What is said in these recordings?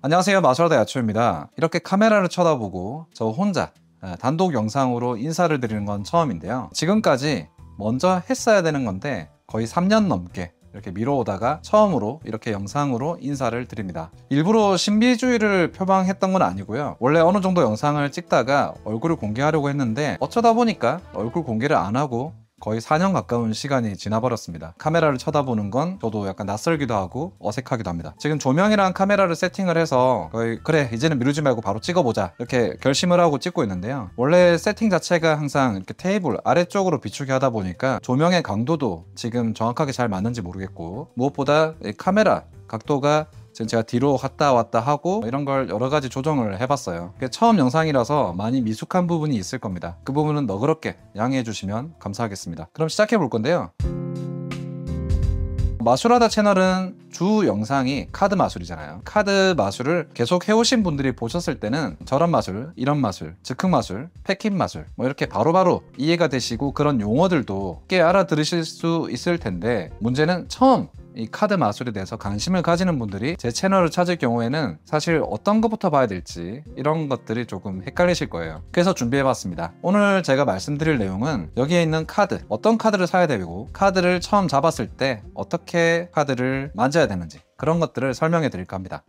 안녕하세요, 마술하다 야초입니다. 이렇게 카메라를 쳐다보고 저 혼자 단독 영상으로 인사를 드리는 건 처음인데요. 지금까지 먼저 했어야 되는 건데 거의 3년 넘게 이렇게 미뤄오다가 처음으로 이렇게 영상으로 인사를 드립니다. 일부러 신비주의를 표방했던 건 아니고요. 원래 어느 정도 영상을 찍다가 얼굴을 공개하려고 했는데 어쩌다 보니까 얼굴 공개를 안 하고 거의 4년 가까운 시간이 지나버렸습니다. 카메라를 쳐다보는 건 저도 약간 낯설기도 하고 어색하기도 합니다. 지금 조명이랑 카메라를 세팅을 해서 거의 그래 이제는 미루지 말고 바로 찍어보자 이렇게 결심을 하고 찍고 있는데요. 원래 세팅 자체가 항상 이렇게 테이블 아래쪽으로 비추게 하다 보니까 조명의 강도도 지금 정확하게 잘 맞는지 모르겠고, 무엇보다 이 카메라 각도가 지금 제가 뒤로 갔다 왔다 하고 이런 걸 여러 가지 조정을 해봤어요. 처음 영상이라서 많이 미숙한 부분이 있을 겁니다. 그 부분은 너그럽게 양해해 주시면 감사하겠습니다. 그럼 시작해 볼 건데요. 마술하다 채널은 주 영상이 카드 마술이잖아요. 카드 마술을 계속 해오신 분들이 보셨을 때는 저런 마술, 이런 마술, 즉흥 마술, 패킷 마술 뭐 이렇게 바로바로 이해가 되시고 그런 용어들도 꽤 알아들으실 수 있을 텐데, 문제는 처음 이 카드 마술에 대해서 관심을 가지는 분들이 제 채널을 찾을 경우에는 사실 어떤 것부터 봐야 될지 이런 것들이 조금 헷갈리실 거예요. 그래서 준비해봤습니다. 오늘 제가 말씀드릴 내용은 여기에 있는 카드, 어떤 카드를 사야 되고 카드를 처음 잡았을 때 어떻게 카드를 만져야 되는지 그런 것들을 설명해 드릴까 합니다.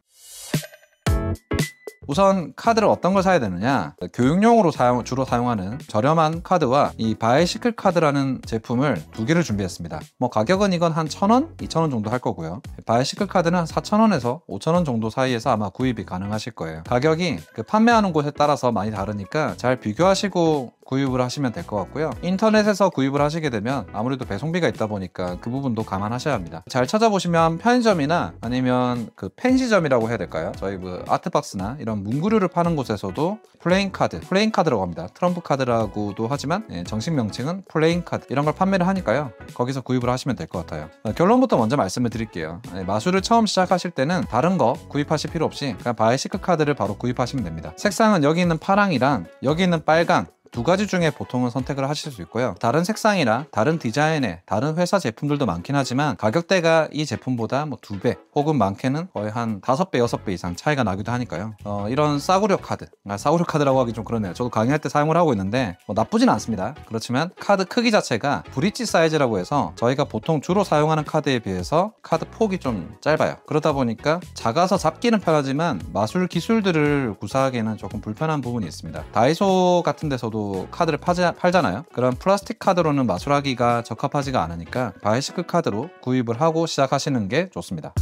우선 카드를 어떤 걸 사야 되느냐, 교육용으로 주로 사용하는 저렴한 카드와 이 바이시클 카드라는 제품을 두 개를 준비했습니다. 뭐 가격은 이건 한 1,000원, 2,000원 정도 할 거고요. 바이시클 카드는 한 4,000원에서 5,000원 정도 사이에서 아마 구입이 가능하실 거예요. 가격이 그 판매하는 곳에 따라서 많이 다르니까 잘 비교하시고 구입을 하시면 될 것 같고요. 인터넷에서 구입을 하시게 되면 아무래도 배송비가 있다 보니까 그 부분도 감안하셔야 합니다. 잘 찾아보시면 편의점이나 아니면 그 펜시점이라고 해야 될까요? 저희 뭐 아트박스나 이런 문구류를 파는 곳에서도 플레잉 카드라고 합니다. 트럼프 카드라고도 하지만 정식 명칭은 플레잉 카드, 이런 걸 판매를 하니까요. 거기서 구입을 하시면 될 것 같아요. 결론부터 먼저 말씀을 드릴게요. 마술을 처음 시작하실 때는 다른 거 구입하실 필요 없이 그냥 바이시클 카드를 바로 구입하시면 됩니다. 색상은 여기 있는 파랑이랑 여기 있는 빨강 두 가지 중에 보통은 선택을 하실 수 있고요. 다른 색상이나 다른 디자인의 다른 회사 제품들도 많긴 하지만 가격대가 이 제품보다 뭐 2배 혹은 많게는 거의 한 5배, 6배 이상 차이가 나기도 하니까요. 이런 싸구려 카드, 싸구려 카드라고 하기 좀 그러네요. 저도 강의할 때 사용을 하고 있는데 뭐 나쁘진 않습니다. 그렇지만 카드 크기 자체가 브릿지 사이즈라고 해서 저희가 보통 주로 사용하는 카드에 비해서 카드 폭이 좀 짧아요. 그러다 보니까 작아서 잡기는 편하지만 마술 기술들을 구사하기에는 조금 불편한 부분이 있습니다. 다이소 같은 데서도 카드를 팔잖아요. 그런 플라스틱 카드로는 마술하기가 적합하지가 않으니까 바이시클 카드로 구입을 하고 시작하시는 게 좋습니다.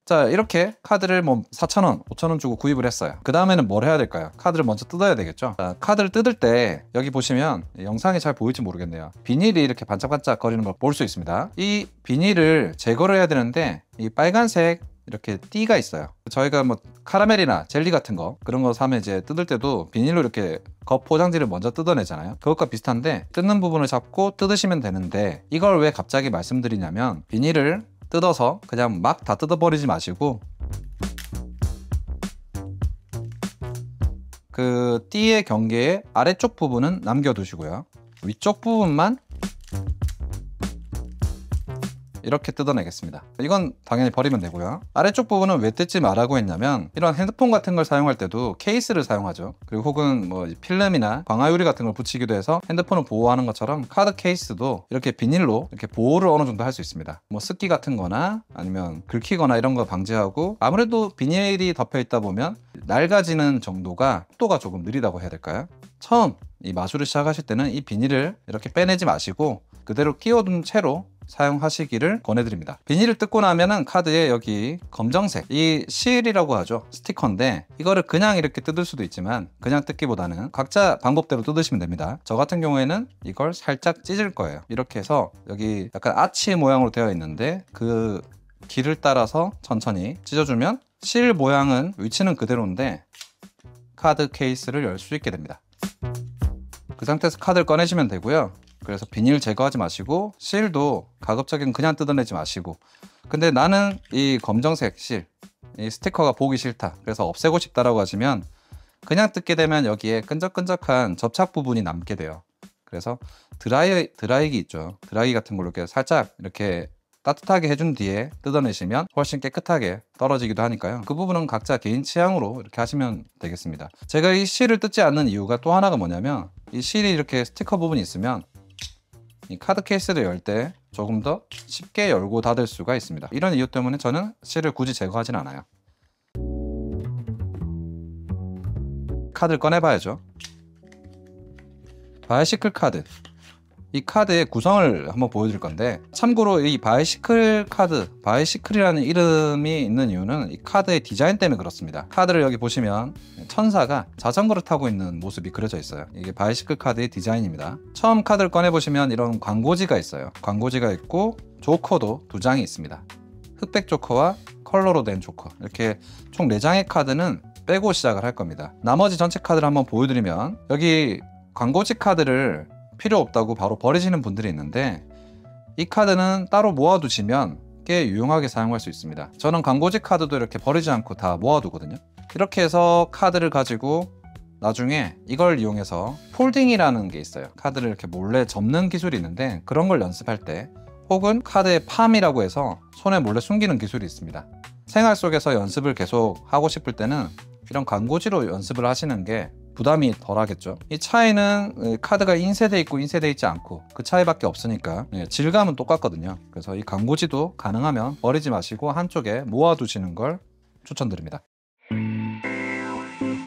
자, 이렇게 카드를 뭐 4,000원, 5,000원 주고 구입을 했어요. 그 다음에는 뭘 해야 될까요? 카드를 먼저 뜯어야 되겠죠. 자, 카드를 뜯을 때 여기 보시면 영상이 잘 보일지 모르겠네요. 비닐이 이렇게 반짝반짝 거리는 걸 볼 수 있습니다. 이 비닐을 제거를 해야 되는데 이 빨간색 이렇게 띠가 있어요. 저희가 뭐 카라멜이나 젤리 같은 거 그런 거 사면 이제 뜯을 때도 비닐로 이렇게 겉 포장지를 먼저 뜯어내잖아요. 그것과 비슷한데 뜯는 부분을 잡고 뜯으시면 되는데, 이걸 왜 갑자기 말씀드리냐면 비닐을 뜯어서 그냥 막 다 뜯어버리지 마시고 그 띠의 경계의 아래쪽 부분은 남겨두시고요. 위쪽 부분만 이렇게 뜯어내겠습니다. 이건 당연히 버리면 되고요. 아래쪽 부분은 왜 뜯지 말라고 했냐면, 이런 핸드폰 같은 걸 사용할 때도 케이스를 사용하죠. 그리고 혹은 뭐 필름이나 광화유리 같은 걸 붙이기도 해서 핸드폰을 보호하는 것처럼 카드 케이스도 이렇게 비닐로 이렇게 보호를 어느 정도 할 수 있습니다. 뭐 습기 같은 거나 아니면 긁히거나 이런 거 방지하고, 아무래도 비닐이 덮여 있다 보면 낡아지는 정도가 속도가 조금 느리다고 해야 될까요? 처음 이 마술을 시작하실 때는 이 비닐을 이렇게 빼내지 마시고 그대로 끼워둔 채로 사용하시기를 권해드립니다. 비닐을 뜯고 나면은 카드에 여기 검정색, 이 실이라고 하죠. 스티커인데 이거를 그냥 이렇게 뜯을 수도 있지만 그냥 뜯기보다는 각자 방법대로 뜯으시면 됩니다. 저 같은 경우에는 이걸 살짝 찢을 거예요. 이렇게 해서 여기 약간 아치 모양으로 되어 있는데 그 길을 따라서 천천히 찢어주면 실 모양은 위치는 그대로인데 카드 케이스를 열 수 있게 됩니다. 그 상태에서 카드를 꺼내시면 되고요. 그래서 비닐 제거하지 마시고 실도 가급적이면 그냥 뜯어내지 마시고, 근데 나는 이 검정색 실, 이 스티커가 보기 싫다, 그래서 없애고 싶다라고 하시면 그냥 뜯게 되면 여기에 끈적끈적한 접착 부분이 남게 돼요. 그래서 드라이기 있죠. 드라이기 같은 걸로 이렇게 살짝 이렇게 따뜻하게 해준 뒤에 뜯어내시면 훨씬 깨끗하게 떨어지기도 하니까요. 그 부분은 각자 개인 취향으로 이렇게 하시면 되겠습니다. 제가 이 실을 뜯지 않는 이유가 또 하나가 뭐냐면, 이 실이 이렇게 스티커 부분이 있으면 이 카드 케이스를 열 때 조금 더 쉽게 열고 닫을 수가 있습니다. 이런 이유 때문에 저는 실을 굳이 제거하진 않아요. 카드를 꺼내봐야죠. 바이시클 카드, 이 카드의 구성을 한번 보여드릴 건데, 참고로 이 바이시클 카드, 바이시클이라는 이름이 있는 이유는 이 카드의 디자인 때문에 그렇습니다. 카드를 여기 보시면 천사가 자전거를 타고 있는 모습이 그려져 있어요. 이게 바이시클 카드의 디자인입니다. 처음 카드를 꺼내보시면 이런 광고지가 있어요. 광고지가 있고 조커도 2장이 있습니다. 흑백 조커와 컬러로 된 조커, 이렇게 총 4장의 카드는 빼고 시작을 할 겁니다. 나머지 전체 카드를 한번 보여드리면, 여기 광고지 카드를 필요 없다고 바로 버리시는 분들이 있는데, 이 카드는 따로 모아두시면 꽤 유용하게 사용할 수 있습니다. 저는 광고지 카드도 이렇게 버리지 않고 다 모아두거든요. 이렇게 해서 카드를 가지고 나중에 이걸 이용해서 폴딩이라는 게 있어요. 카드를 이렇게 몰래 접는 기술이 있는데, 그런 걸 연습할 때, 혹은 카드의 팜이라고 해서 손에 몰래 숨기는 기술이 있습니다. 생활 속에서 연습을 계속 하고 싶을 때는 이런 광고지로 연습을 하시는 게 부담이 덜 하겠죠. 이 차이는 카드가 인쇄돼 있고 인쇄돼 있지 않고 그 차이밖에 없으니까 질감은 똑같거든요. 그래서 이 광고지도 가능하면 버리지 마시고 한쪽에 모아두시는 걸 추천드립니다.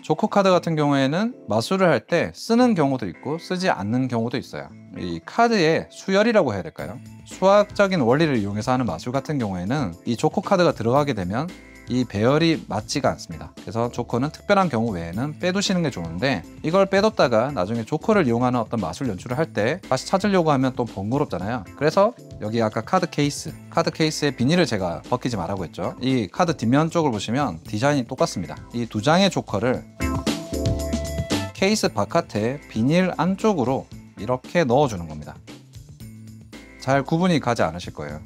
조커 카드 같은 경우에는 마술을 할 때 쓰는 경우도 있고 쓰지 않는 경우도 있어요. 이 카드의 수열이라고 해야 될까요? 수학적인 원리를 이용해서 하는 마술 같은 경우에는 이 조커 카드가 들어가게 되면 이 배열이 맞지가 않습니다. 그래서 조커는 특별한 경우 외에는 빼두시는 게 좋은데, 이걸 빼뒀다가 나중에 조커를 이용하는 어떤 마술 연출을 할 때 다시 찾으려고 하면 또 번거롭잖아요. 그래서 여기 아까 카드 케이스의 비닐을 제가 벗기지 말라고 했죠. 이 카드 뒷면 쪽을 보시면 디자인이 똑같습니다. 이 2장의 조커를 케이스 바깥에 비닐 안쪽으로 이렇게 넣어주는 겁니다. 잘 구분이 가지 않으실 거예요.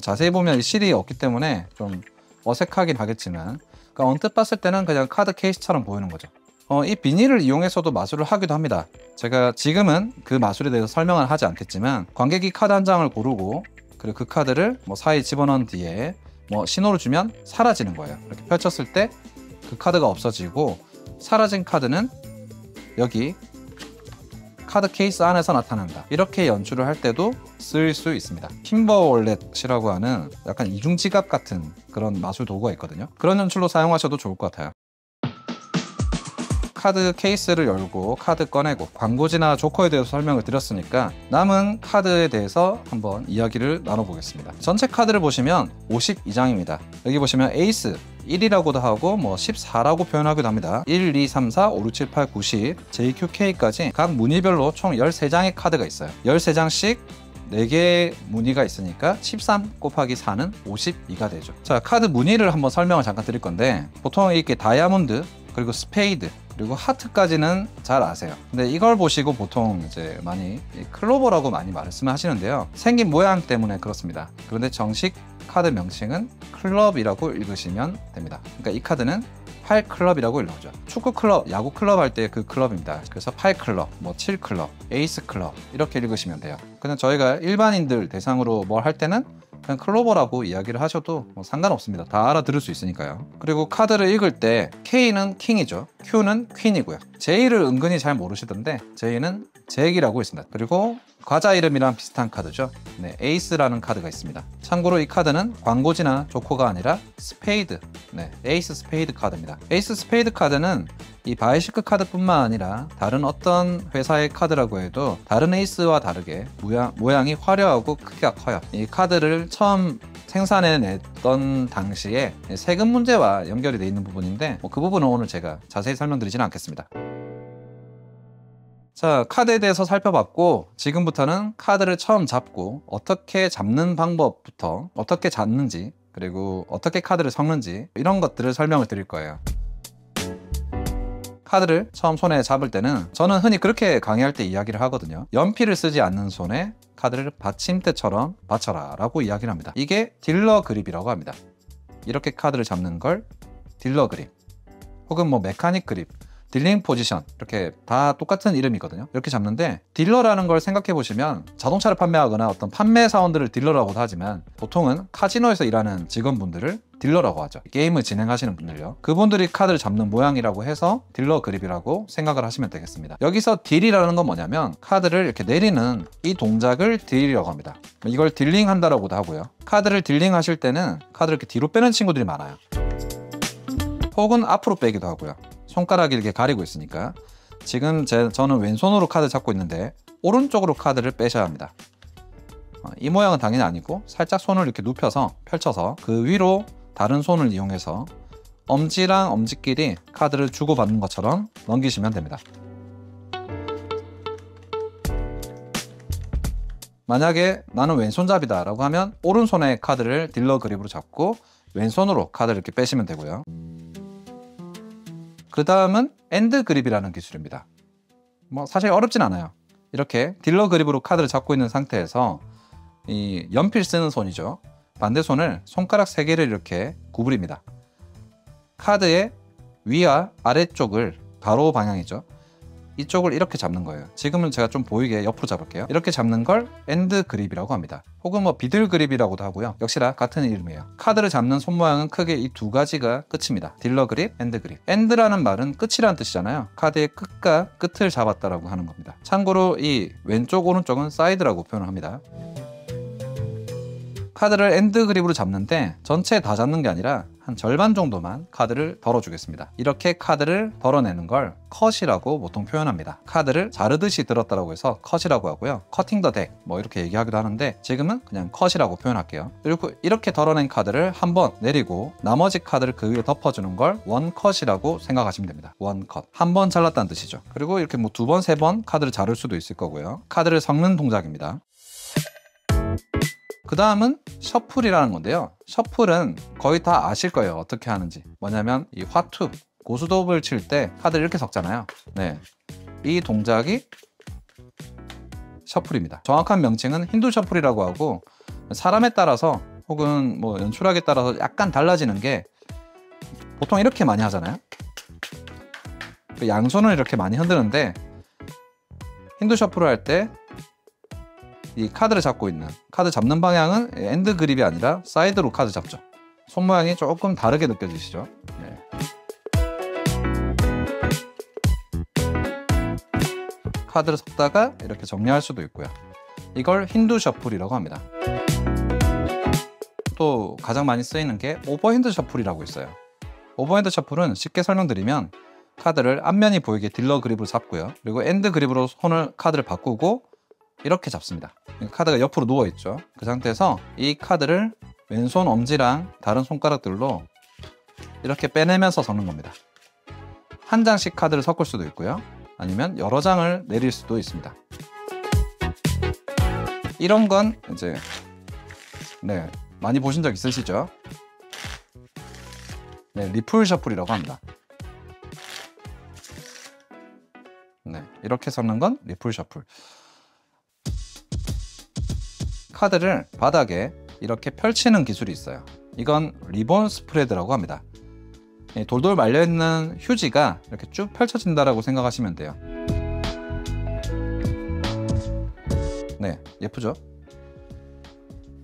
자세히 보면 이 실이 없기 때문에 좀 어색하긴 하겠지만, 그러니까 언뜻 봤을 때는 그냥 카드 케이스처럼 보이는 거죠. 이 비닐을 이용해서도 마술을 하기도 합니다. 제가 지금은 그 마술에 대해서 설명을 하지 않겠지만, 관객이 카드 한 장을 고르고 그리고 그 카드를 사이에 집어넣은 뒤에 신호를 주면 사라지는 거예요. 이렇게 펼쳤을 때 그 카드가 없어지고, 사라진 카드는 여기 카드 케이스 안에서 나타난다. 이렇게 연출을 할 때도 쓸 수 있습니다. 핀버월렛이라고 하는 약간 이중지갑 같은 그런 마술 도구가 있거든요. 그런 연출로 사용하셔도 좋을 것 같아요. 카드 케이스를 열고 카드 꺼내고 광고지나 조커에 대해서 설명을 드렸으니까 남은 카드에 대해서 한번 이야기를 나눠보겠습니다. 전체 카드를 보시면 52장입니다. 여기 보시면 에이스 1이라고도 하고 14라고 표현하기도 합니다. 1, 2, 3, 4, 5, 6, 7, 8, 9, 10, JQK까지 각 무늬별로 총 13장의 카드가 있어요. 13장씩 4개의 무늬가 있으니까 13 곱하기 4는 52가 되죠. 자, 카드 무늬를 한번 설명을 잠깐 드릴 건데, 보통 이렇게 다이아몬드, 그리고 스페이드, 그리고 하트까지는 잘 아세요. 근데 이걸 보시고 보통 이제 많이 클로버라고 많이 말씀하시는데요. 생긴 모양 때문에 그렇습니다. 그런데 정식 카드 명칭은 클럽이라고 읽으시면 됩니다. 그러니까 이 카드는 8클럽이라고 읽어죠. 축구 클럽, 야구 클럽 할 때 그 클럽입니다. 그래서 8클럽, 7클럽, 에이스 클럽 이렇게 읽으시면 돼요. 그냥 저희가 일반인들 대상으로 뭘 할 때는 그냥 클로버라고 이야기를 하셔도 상관없습니다. 다 알아들을 수 있으니까요. 그리고 카드를 읽을 때 K는 킹이죠. Q는 퀸이고요. J를 은근히 잘 모르시던데 J는 잭이라고 있습니다. 그리고 과자 이름이랑 비슷한 카드죠. 네, 에이스라는 카드가 있습니다. 참고로 이 카드는 광고지나 조커가 아니라 스페이드, 에이스 스페이드 카드입니다. 에이스 스페이드 카드는 이 바이시클 카드뿐만 아니라 다른 어떤 회사의 카드라고 해도 다른 에이스와 다르게 모양이 화려하고 크기가 커요. 이 카드를 처음 생산해냈던 당시에 세금 문제와 연결이 되어 있는 부분인데 그 부분은 오늘 제가 자세히 설명드리지는 않겠습니다. 자, 카드에 대해서 살펴봤고, 지금부터는 카드를 처음 잡고 어떻게 잡는 방법부터 어떻게 잡는지, 그리고 어떻게 카드를 섞는지 이런 것들을 설명을 드릴 거예요. 카드를 처음 손에 잡을 때는 저는 흔히 그렇게 강의할 때 이야기를 하거든요. 연필을 쓰지 않는 손에 카드를 받침대처럼 받쳐라 라고 이야기를 합니다. 이게 딜러 그립이라고 합니다. 이렇게 카드를 잡는 걸 딜러 그립, 혹은 메카닉 그립, 딜링 포지션, 이렇게 다 똑같은 이름이거든요. 이렇게 잡는데, 딜러라는 걸 생각해 보시면 자동차를 판매하거나 어떤 판매 사원들을 딜러라고도 하지만 보통은 카지노에서 일하는 직원분들을 딜러라고 하죠. 게임을 진행하시는 분들요. 그분들이 카드를 잡는 모양이라고 해서 딜러 그립이라고 생각을 하시면 되겠습니다. 여기서 딜이라는 건 뭐냐면 카드를 이렇게 내리는 이 동작을 딜이라고 합니다. 이걸 딜링 한다라고도 하고요. 카드를 딜링 하실 때는 카드를 이렇게 뒤로 빼는 친구들이 많아요. 혹은 앞으로 빼기도 하고요. 손가락이 이렇게 가리고 있으니까. 지금 저는 왼손으로 카드 잡고 있는데 오른쪽으로 카드를 빼셔야 합니다. 이 모양은 당연히 아니고 살짝 손을 이렇게 눕혀서 펼쳐서 그 위로 다른 손을 이용해서 엄지랑 엄지끼리 카드를 주고받는 것처럼 넘기시면 됩니다. 만약에 나는 왼손잡이다 라고 하면 오른손에 카드를 딜러 그립으로 잡고 왼손으로 카드를 이렇게 빼시면 되고요. 그 다음은 엔드 그립이라는 기술입니다. 사실 어렵진 않아요. 이렇게 딜러 그립으로 카드를 잡고 있는 상태에서 이 연필 쓰는 손이죠. 반대손을 손가락 3개를 이렇게 구부립니다. 카드의 위와 아래쪽을 가로 방향이죠. 이쪽을 이렇게 잡는 거예요. 지금은 제가 좀 보이게 옆으로 잡을게요. 이렇게 잡는 걸 엔드 그립이라고 합니다. 혹은 비들 그립이라고도 하고요. 역시나 같은 이름이에요. 카드를 잡는 손 모양은 크게 이 두 가지가 끝입니다. 딜러 그립, 엔드 그립. 엔드라는 말은 끝이라는 뜻이잖아요. 카드의 끝과 끝을 잡았다라고 하는 겁니다. 참고로 이 왼쪽 오른쪽은 사이드라고 표현을 합니다. 카드를 엔드 그립으로 잡는데 전체 다 잡는 게 아니라 한 절반 정도만 카드를 덜어주겠습니다. 이렇게 카드를 덜어내는 걸 컷이라고 보통 표현합니다. 카드를 자르듯이 들었다고 해서 컷이라고 하고요. 커팅 더 덱 이렇게 얘기하기도 하는데 지금은 그냥 컷이라고 표현할게요. 그리고 이렇게 덜어낸 카드를 한번 내리고 나머지 카드를 그 위에 덮어주는 걸 원컷이라고 생각하시면 됩니다. 원컷. 한 번 잘랐다는 뜻이죠. 그리고 이렇게 2번, 3번 카드를 자를 수도 있을 거고요. 카드를 섞는 동작입니다. 그 다음은 셔플이라는 건데요. 셔플은 거의 다 아실 거예요. 어떻게 하는지. 뭐냐면 이 화투, 고스톱을 칠 때 카드를 이렇게 섞잖아요. 네, 이 동작이 셔플입니다. 정확한 명칭은 힌두 셔플이라고 하고 사람에 따라서 혹은 연출하기에 따라서 약간 달라지는 게 보통 이렇게 많이 하잖아요. 양손을 이렇게 많이 흔드는데 힌두 셔플을 할 때 이 카드를 잡고 있는 카드 잡는 방향은 엔드 그립이 아니라 사이드로 카드 잡죠. 손 모양이 조금 다르게 느껴지시죠? 네. 카드를 섞다가 이렇게 정리할 수도 있고요. 이걸 힌두 셔플이라고 합니다. 또 가장 많이 쓰이는 게 오버핸드 셔플이라고 있어요. 오버핸드 셔플은 쉽게 설명드리면 카드를 앞면이 보이게 딜러 그립으로 잡고요. 그리고 엔드 그립으로 카드를 바꾸고 이렇게 잡습니다. 카드가 옆으로 누워있죠. 그 상태에서 이 카드를 왼손 엄지랑 다른 손가락들로 이렇게 빼내면서 섞는 겁니다. 한 장씩 카드를 섞을 수도 있고요. 아니면 여러 장을 내릴 수도 있습니다. 이런 건 이제 많이 보신 적 있으시죠? 네, 리플 셔플이라고 합니다. 네, 이렇게 섞는 건 리플 셔플. 카드를 바닥에 이렇게 펼치는 기술이 있어요. 이건 리본 스프레드라고 합니다. 돌돌 말려있는 휴지가 이렇게 쭉 펼쳐진다라고 생각하시면 돼요. 네, 예쁘죠?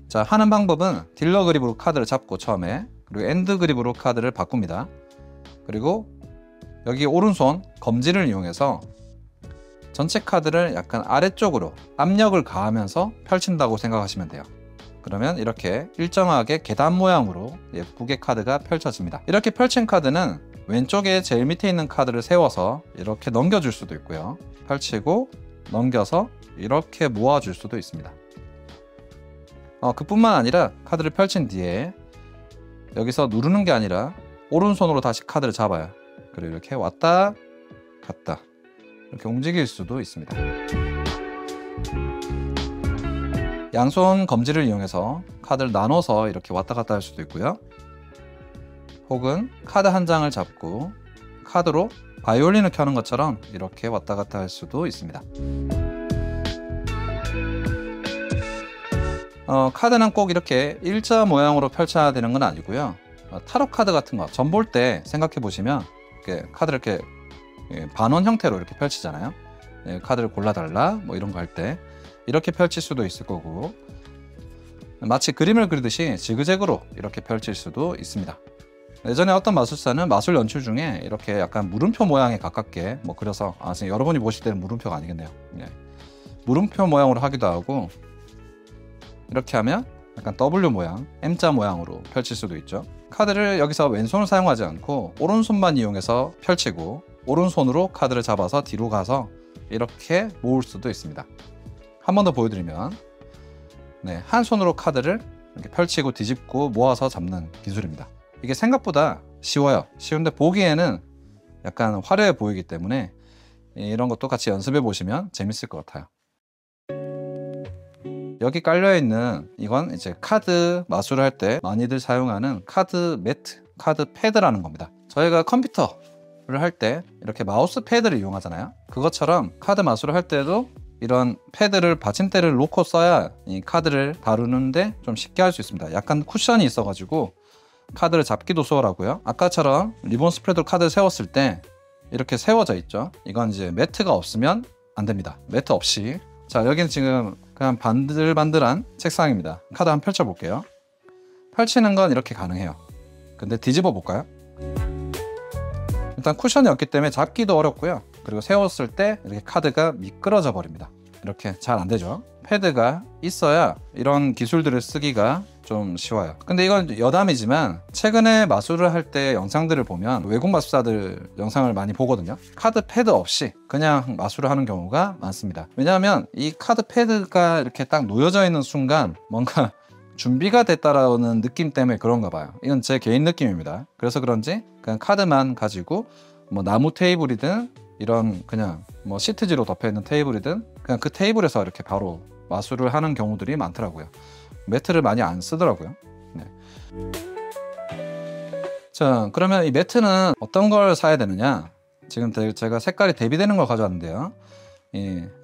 자, 하는 방법은 딜러 그립으로 카드를 잡고 처음에, 그리고 엔드 그립으로 카드를 바꿉니다. 그리고 여기 오른손 검지를 이용해서 전체 카드를 약간 아래쪽으로 압력을 가하면서 펼친다고 생각하시면 돼요. 그러면 이렇게 일정하게 계단 모양으로 예쁘게 카드가 펼쳐집니다. 이렇게 펼친 카드는 왼쪽에 제일 밑에 있는 카드를 세워서 이렇게 넘겨줄 수도 있고요. 펼치고 넘겨서 이렇게 모아줄 수도 있습니다. 그뿐만 아니라 카드를 펼친 뒤에 여기서 누르는 게 아니라 오른손으로 다시 카드를 잡아요. 그리고 이렇게 왔다 갔다 이렇게 움직일 수도 있습니다. 양손 검지를 이용해서 카드를 나눠서 이렇게 왔다 갔다 할 수도 있고요. 혹은 카드 한 장을 잡고 카드로 바이올린을 켜는 것처럼 이렇게 왔다 갔다 할 수도 있습니다. 카드는 꼭 이렇게 일자 모양으로 펼쳐야 되는 건 아니고요. 타로 카드 같은 거 전 볼 때 생각해 보시면 이렇게 카드를 이렇게 반원 형태로 이렇게 펼치잖아요. 카드를 골라달라 뭐 이런 거 할 때 이렇게 펼칠 수도 있을 거고, 마치 그림을 그리듯이 지그재그로 이렇게 펼칠 수도 있습니다. 예전에 어떤 마술사는 마술 연출 중에 이렇게 약간 물음표 모양에 가깝게 뭐 그려서, 지금 여러분이 보실 때는 물음표가 아니겠네요. 물음표 모양으로 하기도 하고, 이렇게 하면 약간 W 모양, M자 모양으로 펼칠 수도 있죠. 카드를 여기서 왼손을 사용하지 않고 오른손만 이용해서 펼치고, 오른손으로 카드를 잡아서 뒤로 가서 이렇게 모을 수도 있습니다. 한 번 더 보여드리면, 한 손으로 카드를 이렇게 펼치고 뒤집고 모아서 잡는 기술입니다. 이게 생각보다 쉬워요. 쉬운데 보기에는 약간 화려해 보이기 때문에 이런 것도 같이 연습해 보시면 재밌을 것 같아요. 여기 깔려 있는 이건 이제 카드 마술을 할 때 많이들 사용하는 카드 매트, 카드 패드라는 겁니다. 저희가 컴퓨터를 할 때 이렇게 마우스 패드를 이용하잖아요. 그것처럼 카드 마술을 할 때도 이런 패드를, 받침대를 놓고 써야 이 카드를 다루는데 좀 쉽게 할 수 있습니다. 약간 쿠션이 있어가지고 카드를 잡기도 수월하고요. 아까처럼 리본 스프레드로 카드를 세웠을 때 이렇게 세워져 있죠. 이건 이제 매트가 없으면 안 됩니다. 매트 없이. 자, 여기는 지금 그냥 반들반들한 책상입니다. 카드 한번 펼쳐 볼게요. 펼치는 건 이렇게 가능해요. 근데 뒤집어 볼까요? 일단 쿠션이 없기 때문에 잡기도 어렵고요. 그리고 세웠을 때 이렇게 카드가 미끄러져 버립니다. 이렇게 잘 안 되죠. 패드가 있어야 이런 기술들을 쓰기가 좀 쉬워요. 근데 이건 여담이지만 최근에 마술을 할 때 영상들을 보면 외국 마술사들 영상을 많이 보거든요. 카드 패드 없이 그냥 마술을 하는 경우가 많습니다. 왜냐하면 이 카드 패드가 이렇게 딱 놓여져 있는 순간 뭔가 준비가 됐다라는 느낌 때문에 그런가 봐요. 이건 제 개인 느낌입니다. 그래서 그런지 그냥 카드만 가지고 뭐 나무 테이블이든 이런 그냥 뭐 시트지로 덮여 있는 테이블이든 그냥 그 테이블에서 이렇게 바로 마술을 하는 경우들이 많더라고요. 매트를 많이 안 쓰더라고요. 자, 그러면 이 매트는 어떤 걸 사야 되느냐? 지금 제가 색깔이 대비되는 걸 가져왔는데요.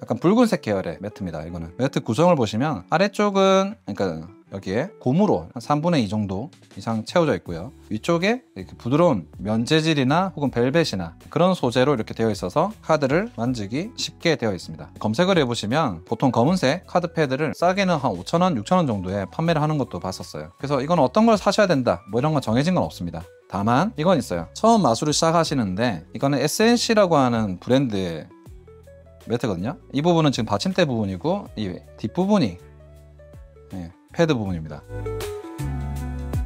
약간 붉은색 계열의 매트입니다. 이거는 매트 구성을 보시면 아래쪽은, 그러니까 여기에 고무로 한 3분의 2 정도 이상 채워져 있고요. 위쪽에 이렇게 부드러운 면재질이나 혹은 벨벳이나 그런 소재로 이렇게 되어 있어서 카드를 만지기 쉽게 되어 있습니다. 검색을 해보시면 보통 검은색 카드 패드를 싸게는 한 5,000원, 6,000원 정도에 판매를 하는 것도 봤었어요. 그래서 이건 어떤 걸 사셔야 된다 뭐 이런 건 정해진 건 없습니다. 다만 이건 있어요. 처음 마술을 시작하시는데 이거는 SNC라고 하는 브랜드의 매트거든요. 이 부분은 지금 받침대 부분이고 이 뒷부분이 패드 부분입니다.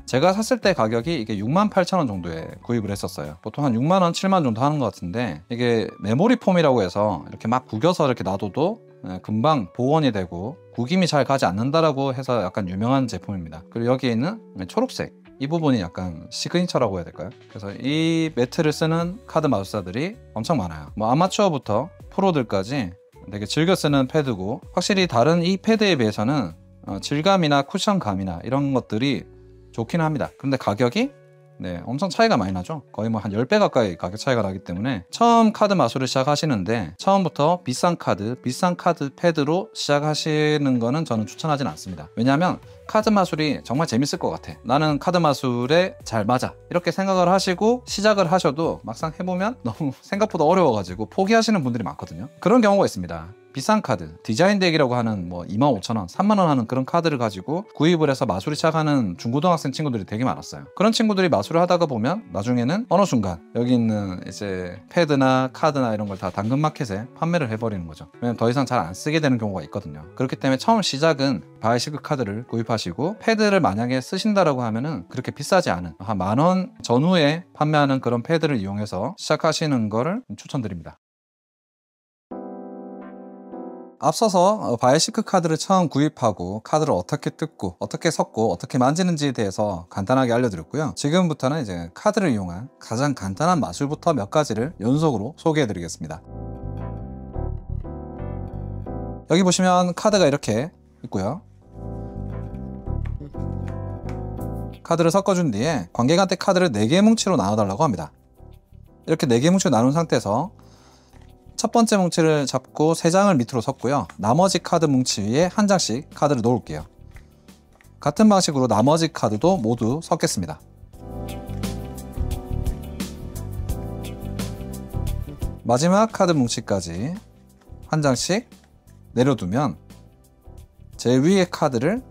제가 샀을 때 가격이 이게 68,000원 정도에 구입을 했었어요. 보통 한 6만원, 7만원 정도 하는 것 같은데 이게 메모리 폼이라고 해서 이렇게 막 구겨서 이렇게 놔둬도 금방 보온이 되고 구김이 잘 가지 않는다라고 해서 약간 유명한 제품입니다. 그리고 여기에 있는 초록색 이 부분이 약간 시그니처라고 해야 될까요? 그래서 이 매트를 쓰는 카드 마술사들이 엄청 많아요. 뭐 아마추어부터 프로들까지 되게 즐겨 쓰는 패드고, 확실히 다른 이 패드에 비해서는 질감이나 쿠션감이나 이런 것들이 좋긴 합니다. 근데 가격이 엄청 차이가 많이 나죠. 거의 뭐 한 10배 가까이 가격 차이가 나기 때문에 처음 카드 마술을 시작하시는데 처음부터 비싼 카드 패드로 시작하시는 거는 저는 추천하진 않습니다. 왜냐하면 카드 마술이 정말 재밌을 것 같아, 나는 카드 마술에 잘 맞아, 이렇게 생각을 하시고 시작을 하셔도 막상 해보면 너무 생각보다 어려워가지고 포기하시는 분들이 많거든요. 그런 경우가 있습니다. 비싼 카드, 디자인 덱이라고 하는 뭐 25,000원, 3만원 하는 그런 카드를 가지고 구입을 해서 마술을 시작하는 중고등학생 친구들이 되게 많았어요. 그런 친구들이 마술을 하다가 보면 나중에는 어느 순간 여기 있는 이제 패드나 카드나 이런 걸 다 당근마켓에 판매를 해버리는 거죠. 왜냐면 더 이상 잘 안 쓰게 되는 경우가 있거든요. 그렇기 때문에 처음 시작은 바이시클 카드를 구입하시고, 패드를 만약에 쓰신다라고 하면은 그렇게 비싸지 않은 한 10,000원 전후에 판매하는 그런 패드를 이용해서 시작하시는 거를 추천드립니다. 앞서서 바이시클 카드를 처음 구입하고 카드를 어떻게 뜯고 어떻게 섞고 어떻게 만지는지에 대해서 간단하게 알려드렸고요. 지금부터는 이제 카드를 이용한 가장 간단한 마술부터 몇 가지를 연속으로 소개해 드리겠습니다. 여기 보시면 카드가 이렇게 있고요. 카드를 섞어준 뒤에 관객한테 카드를 4개의 뭉치로 나눠달라고 합니다. 이렇게 4개의 뭉치로 나눈 상태에서 첫 번째 뭉치를 잡고 3장을 밑으로 섞고요. 나머지 카드 뭉치 위에 한 장씩 카드를 놓을게요. 같은 방식으로 나머지 카드도 모두 섞겠습니다. 마지막 카드 뭉치까지 한 장씩 내려두면 제 위의 카드를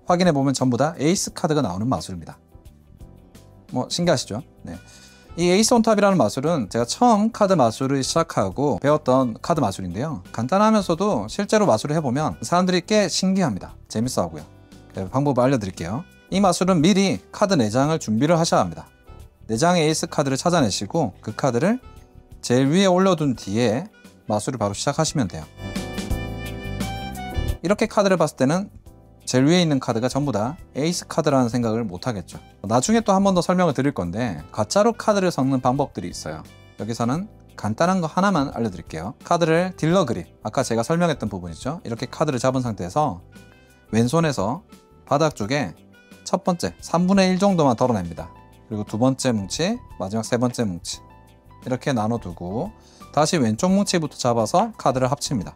확인해보면 전부 다 에이스 카드가 나오는 마술입니다. 뭐 신기하시죠? 네. 이 에이스 온탑이라는 마술은 제가 처음 카드 마술을 시작하고 배웠던 카드 마술인데요. 간단하면서도 실제로 마술을 해보면 사람들이 꽤 신기합니다. 재밌어 하고요. 방법을 알려드릴게요. 이 마술은 미리 카드 4장을 준비를 하셔야 합니다. 4장의 에이스 카드를 찾아내시고 그 카드를 제일 위에 올려둔 뒤에 마술을 바로 시작하시면 돼요. 이렇게 카드를 봤을 때는 제일 위에 있는 카드가 전부 다 에이스 카드라는 생각을 못 하겠죠. 나중에 또 한 번 더 설명을 드릴 건데 가짜로 카드를 섞는 방법들이 있어요. 여기서는 간단한 거 하나만 알려드릴게요. 카드를 딜러 그립, 아까 제가 설명했던 부분이죠. 이렇게 카드를 잡은 상태에서 왼손에서 바닥 쪽에 첫 번째 3분의 1 정도만 덜어냅니다. 그리고 두 번째 뭉치, 마지막 세 번째 뭉치 이렇게 나눠두고 다시 왼쪽 뭉치부터 잡아서 카드를 합칩니다.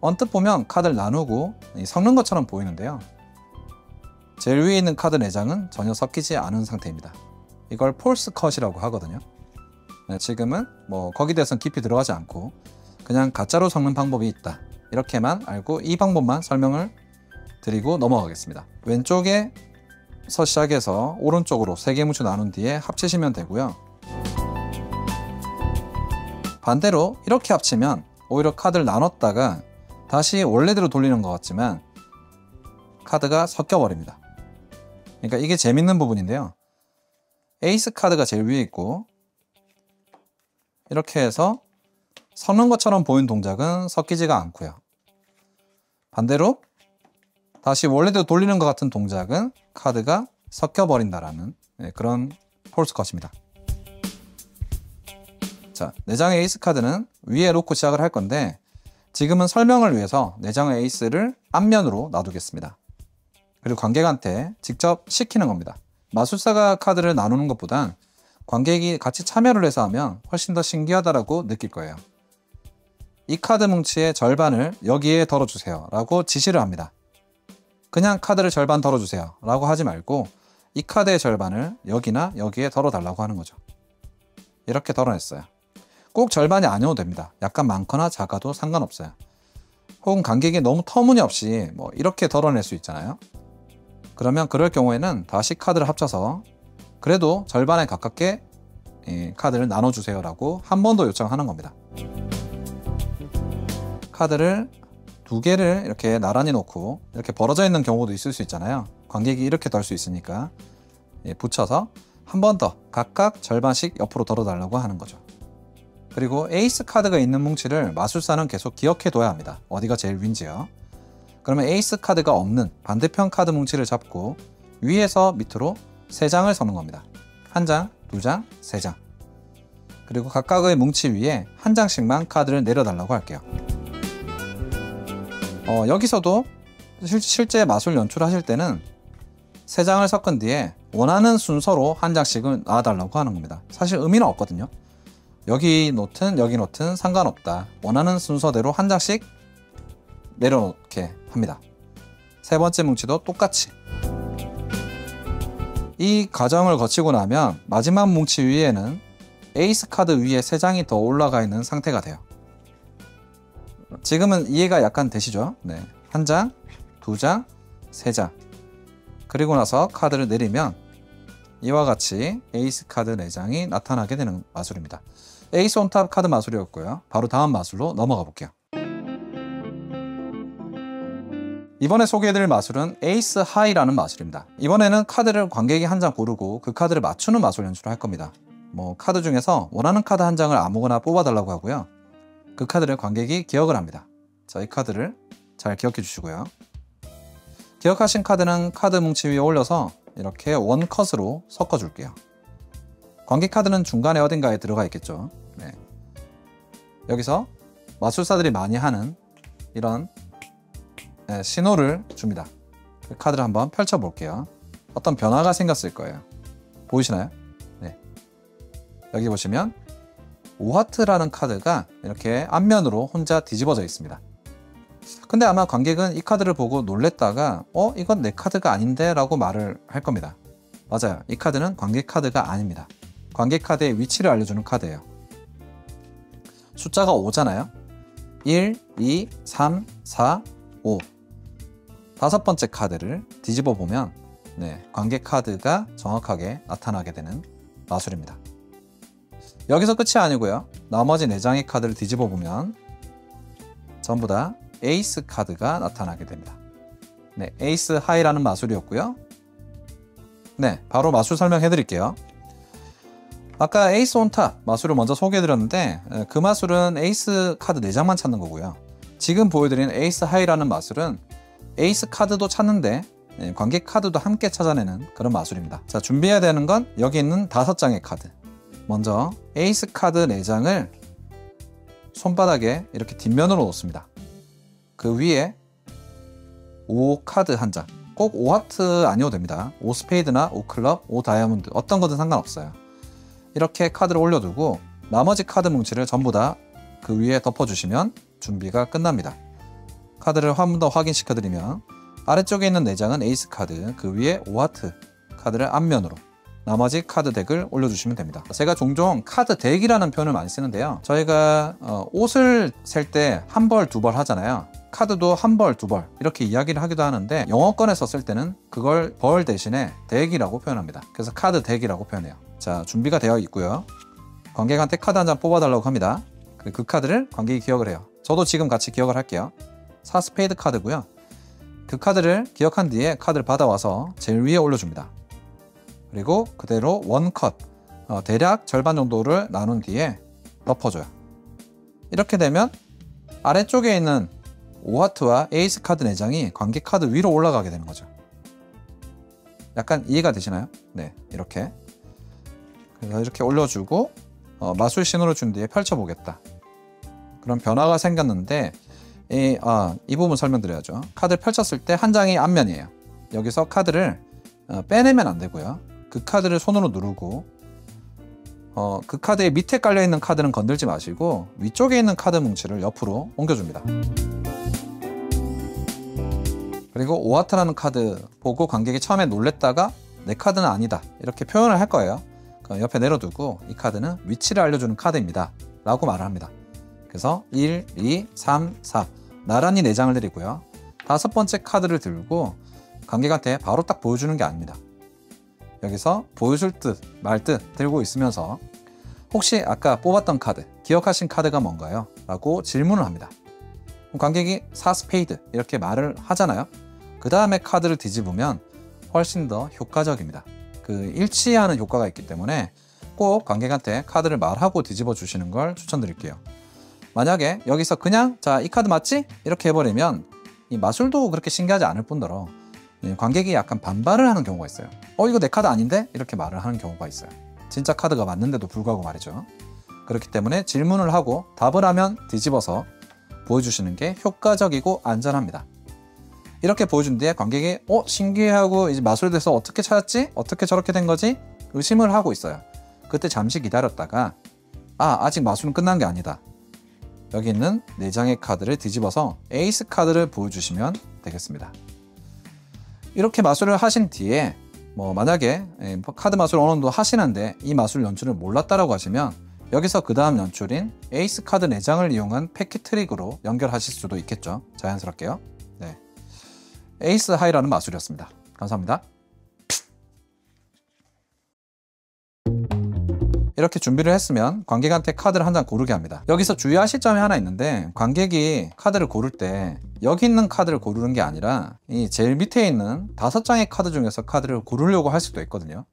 언뜻 보면 카드를 나누고 섞는 것처럼 보이는데요. 제일 위에 있는 카드 4장은 전혀 섞이지 않은 상태입니다. 이걸 폴스 컷이라고 하거든요. 네, 지금은 뭐 거기에 대해서는 깊이 들어가지 않고 그냥 가짜로 섞는 방법이 있다 이렇게만 알고 이 방법만 설명을 드리고 넘어가겠습니다. 왼쪽에서 시작해서 오른쪽으로 3개 뭉치 나눈 뒤에 합치시면 되고요. 반대로 이렇게 합치면 오히려 카드를 나눴다가 다시 원래대로 돌리는 것 같지만 카드가 섞여 버립니다. 그러니까 이게 재밌는 부분인데요. 에이스 카드가 제일 위에 있고 이렇게 해서 섞는 것처럼 보이는 동작은 섞이지가 않고요. 반대로 다시 원래대로 돌리는 것 같은 동작은 카드가 섞여 버린다라는 그런 폴스 컷입니다. 자, 4장의 에이스 카드는 위에 놓고 시작을 할 건데 지금은 설명을 위해서 4장의 에이스를 앞면으로 놔두겠습니다. 그리고 관객한테 직접 시키는 겁니다. 마술사가 카드를 나누는 것보단 관객이 같이 참여를 해서 하면 훨씬 더 신기하다라고 느낄 거예요. 이 카드 뭉치의 절반을 여기에 덜어주세요 라고 지시를 합니다. 그냥 카드를 절반 덜어주세요 라고 하지 말고 이 카드의 절반을 여기나 여기에 덜어달라고 하는 거죠. 이렇게 덜어냈어요. 꼭 절반이 아니어도 됩니다. 약간 많거나 작아도 상관없어요. 혹은 관객이 너무 터무니없이 뭐 이렇게 덜어낼 수 있잖아요. 그러면 그럴 경우에는 다시 카드를 합쳐서 그래도 절반에 가깝게 카드를 나눠주세요 라고 한 번 더 요청하는 겁니다. 카드를 2개를 이렇게 나란히 놓고 이렇게 벌어져 있는 경우도 있을 수 있잖아요. 관객이 이렇게 덜 수 있으니까 붙여서 한 번 더 각각 절반씩 옆으로 덜어달라고 하는 거죠. 그리고 에이스 카드가 있는 뭉치를 마술사는 계속 기억해 둬야 합니다. 어디가 제일 위인지요. 그러면 에이스 카드가 없는 반대편 카드 뭉치를 잡고 위에서 밑으로 3장을 서는 겁니다. 1장, 2장, 3장. 그리고 각각의 뭉치 위에 한 장씩만 카드를 내려달라고 할게요. 여기서도 실제 마술 연출하실 때는 3장을 섞은 뒤에 원하는 순서로 한 장씩을 놔달라고 하는 겁니다. 사실 의미는 없거든요. 여기 놓든 여기 놓든 상관없다. 원하는 순서대로 한 장씩 내려놓게 합니다. 세 번째 뭉치도 똑같이. 이 과정을 거치고 나면 마지막 뭉치 위에는 에이스 카드 위에 3장이 더 올라가 있는 상태가 돼요. 지금은 이해가 약간 되시죠? 네. 1장, 2장, 3장. 그리고 나서 카드를 내리면 이와 같이 에이스 카드 4장이 나타나게 되는 마술입니다. 에이스 온탑 카드 마술이었고요. 바로 다음 마술로 넘어가 볼게요. 이번에 소개해드릴 마술은 에이스 하이라는 마술입니다. 이번에는 카드를 관객이 한 장 고르고 그 카드를 맞추는 마술 연출을 할 겁니다. 뭐 카드 중에서 원하는 카드 한 장을 아무거나 뽑아달라고 하고요. 그 카드를 관객이 기억을 합니다. 자, 이 카드를 잘 기억해 주시고요. 기억하신 카드는 카드 뭉치 위에 올려서 이렇게 원컷으로 섞어 줄게요. 관객 카드는 중간에 어딘가에 들어가 있겠죠. 네. 여기서 마술사들이 많이 하는 이런 신호를 줍니다. 그 카드를 한번 펼쳐 볼게요. 어떤 변화가 생겼을 거예요. 보이시나요? 네. 여기 보시면 5하트라는 카드가 이렇게 앞면으로 혼자 뒤집어져 있습니다. 근데 아마 관객은 이 카드를 보고 놀랬다가 이건 내 카드가 아닌데 라고 말을 할 겁니다. 맞아요. 이 카드는 관객 카드가 아닙니다. 관객 카드의 위치를 알려주는 카드예요. 숫자가 5잖아요. 1, 2, 3, 4, 5. 다섯 번째 카드를 뒤집어 보면 관계 카드가 정확하게 나타나게 되는 마술입니다. 여기서 끝이 아니고요. 나머지 4장의 카드를 뒤집어 보면 전부 다 에이스 카드가 나타나게 됩니다. 에이스 하이라는 마술이었고요. 바로 마술 설명해 드릴게요. 아까 에이스 온탑 마술을 먼저 소개해 드렸는데 그 마술은 에이스 카드 4장만 찾는 거고요. 지금 보여드린 에이스 하이라는 마술은 에이스 카드도 찾는데 관계 카드도 함께 찾아내는 그런 마술입니다. 자, 준비해야 되는 건 여기 있는 5장의 카드. 먼저 에이스 카드 4장을 손바닥에 이렇게 뒷면으로 놓습니다. 그 위에 5 카드 1장. 꼭 5하트 아니어도 됩니다. 5 스페이드나 5 클럽, 5 다이아몬드 어떤 거든 상관없어요. 이렇게 카드를 올려두고 나머지 카드 뭉치를 전부 다 그 위에 덮어주시면 준비가 끝납니다. 카드를 한 번 더 확인시켜드리면 아래쪽에 있는 4장은 에이스 카드, 그 위에 5하트 카드를 앞면으로, 나머지 카드 덱을 올려주시면 됩니다. 제가 종종 카드 덱이라는 표현을 많이 쓰는데요. 저희가 옷을 셀 때 한 벌, 두 벌 하잖아요. 카드도 한 벌, 두 벌 이렇게 이야기를 하기도 하는데 영어권에서 쓸 때는 그걸 벌 대신에 덱이라고 표현합니다. 그래서 카드 덱이라고 표현해요. 자, 준비가 되어 있고요. 관객한테 카드 한 장 뽑아달라고 합니다. 그 카드를 관객이 기억을 해요. 저도 지금 같이 기억을 할게요. 4 스페이드 카드고요. 그 카드를 기억한 뒤에 카드를 받아와서 제일 위에 올려줍니다. 그리고 그대로 원컷, 대략 절반 정도를 나눈 뒤에 덮어줘요. 이렇게 되면 아래쪽에 있는 5하트와 에이스 카드 4장이 관계 카드 위로 올라가게 되는 거죠. 약간 이해가 되시나요? 이렇게. 그래서 이렇게 올려주고 마술 신호를 준 뒤에 펼쳐보겠다. 그럼 변화가 생겼는데 이 부분 설명드려야죠. 카드를 펼쳤을 때 한 장이 앞면이에요. 여기서 카드를 빼내면 안 되고요. 그 카드를 손으로 누르고 그 카드의 밑에 깔려있는 카드는 건들지 마시고 위쪽에 있는 카드 뭉치를 옆으로 옮겨줍니다. 그리고 5하트라는 카드 보고 관객이 처음에 놀랬다가 내 카드는 아니다 이렇게 표현을 할 거예요. 옆에 내려두고 이 카드는 위치를 알려주는 카드입니다 라고 말을 합니다. 그래서 1, 2, 3, 4 나란히 4장을 내리고요. 다섯 번째 카드를 들고 관객한테 바로 딱 보여주는 게 아닙니다. 여기서 보여줄 듯 말 듯 들고 있으면서 혹시 아까 뽑았던 카드, 기억하신 카드가 뭔가요? 라고 질문을 합니다. 그럼 관객이 4 스페이드 이렇게 말을 하잖아요. 그 다음에 카드를 뒤집으면 훨씬 더 효과적입니다. 그 일치하는 효과가 있기 때문에 꼭 관객한테 카드를 말하고 뒤집어 주시는 걸 추천드릴게요. 만약에 여기서 그냥 자, 이 카드 맞지? 이렇게 해버리면 이 마술도 그렇게 신기하지 않을 뿐더러 관객이 약간 반발을 하는 경우가 있어요. 이거 내 카드 아닌데? 이렇게 말을 하는 경우가 있어요. 진짜 카드가 맞는데도 불구하고 말이죠. 그렇기 때문에 질문을 하고 답을 하면 뒤집어서 보여주시는 게 효과적이고 안전합니다. 이렇게 보여준 뒤에 관객이 신기해하고 이제 마술돼서 어떻게 찾았지? 어떻게 저렇게 된 거지? 의심을 하고 있어요. 그때 잠시 기다렸다가 아직 마술은 끝난 게 아니다. 여기 있는 4장의 카드를 뒤집어서 에이스 카드를 보여주시면 되겠습니다. 이렇게 마술을 하신 뒤에 만약에 카드 마술 어느 정도 하시는데 이 마술 연출을 몰랐다라고 하시면 여기서 그 다음 연출인 에이스 카드 4장을 이용한 패키 트릭으로 연결하실 수도 있겠죠. 자연스럽게요. 에이스 하이라는 마술이었습니다. 감사합니다. 이렇게 준비를 했으면 관객한테 카드를 한 장 고르게 합니다. 여기서 주의하실 점이 하나 있는데 관객이 카드를 고를 때 여기 있는 카드를 고르는 게 아니라 이 제일 밑에 있는 5장의 카드 중에서 카드를 고르려고 할 수도 있거든요.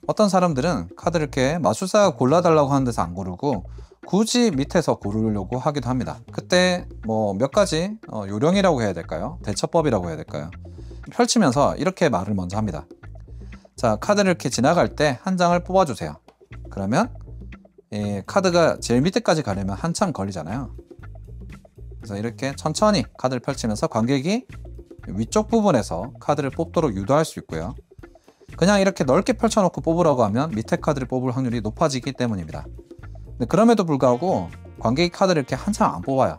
어떤 사람들은 카드를 이렇게 마술사가 골라달라고 하는 데서 안 고르고 굳이 밑에서 고르려고 하기도 합니다. 그때 몇 가지 요령이라고 해야 될까요? 대처법이라고 해야 될까요? 펼치면서 이렇게 말을 먼저 합니다. 자, 카드를 이렇게 지나갈 때 한 장을 뽑아주세요. 그러면 카드가 제일 밑에까지 가려면 한참 걸리잖아요. 그래서 이렇게 천천히 카드를 펼치면서 관객이 위쪽 부분에서 카드를 뽑도록 유도할 수 있고요. 그냥 이렇게 넓게 펼쳐놓고 뽑으라고 하면 밑에 카드를 뽑을 확률이 높아지기 때문입니다. 근데 그럼에도 불구하고 관객이 카드를 이렇게 한참 안 뽑아요.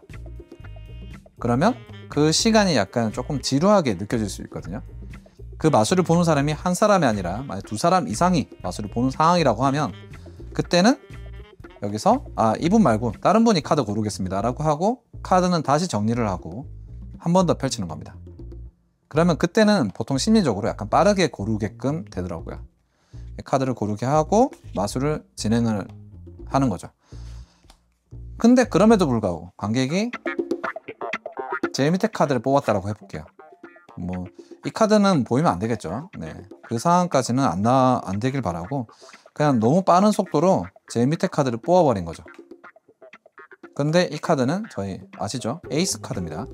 그러면 그 시간이 약간 조금 지루하게 느껴질 수 있거든요. 그 마술을 보는 사람이 한 사람이 아니라 만약 2사람 이상이 마술을 보는 상황이라고 하면 그때는 여기서 이분 말고 다른 분이 카드 고르겠습니다 라고 하고 카드는 다시 정리를 하고 한 번 더 펼치는 겁니다. 그러면 그때는 보통 심리적으로 약간 빠르게 고르게끔 되더라고요. 카드를 고르게 하고 마술을 진행을 하는 거죠. 근데 그럼에도 불구하고 관객이 제일 밑에 카드를 뽑았다라고 해볼게요. 뭐 이 카드는 보이면 안 되겠죠. 네, 그 상황까지는 안 되길 바라고 그냥 너무 빠른 속도로 제일 밑에 카드를 뽑아버린 거죠. 근데 이 카드는 저희 아시죠? 에이스 카드입니다.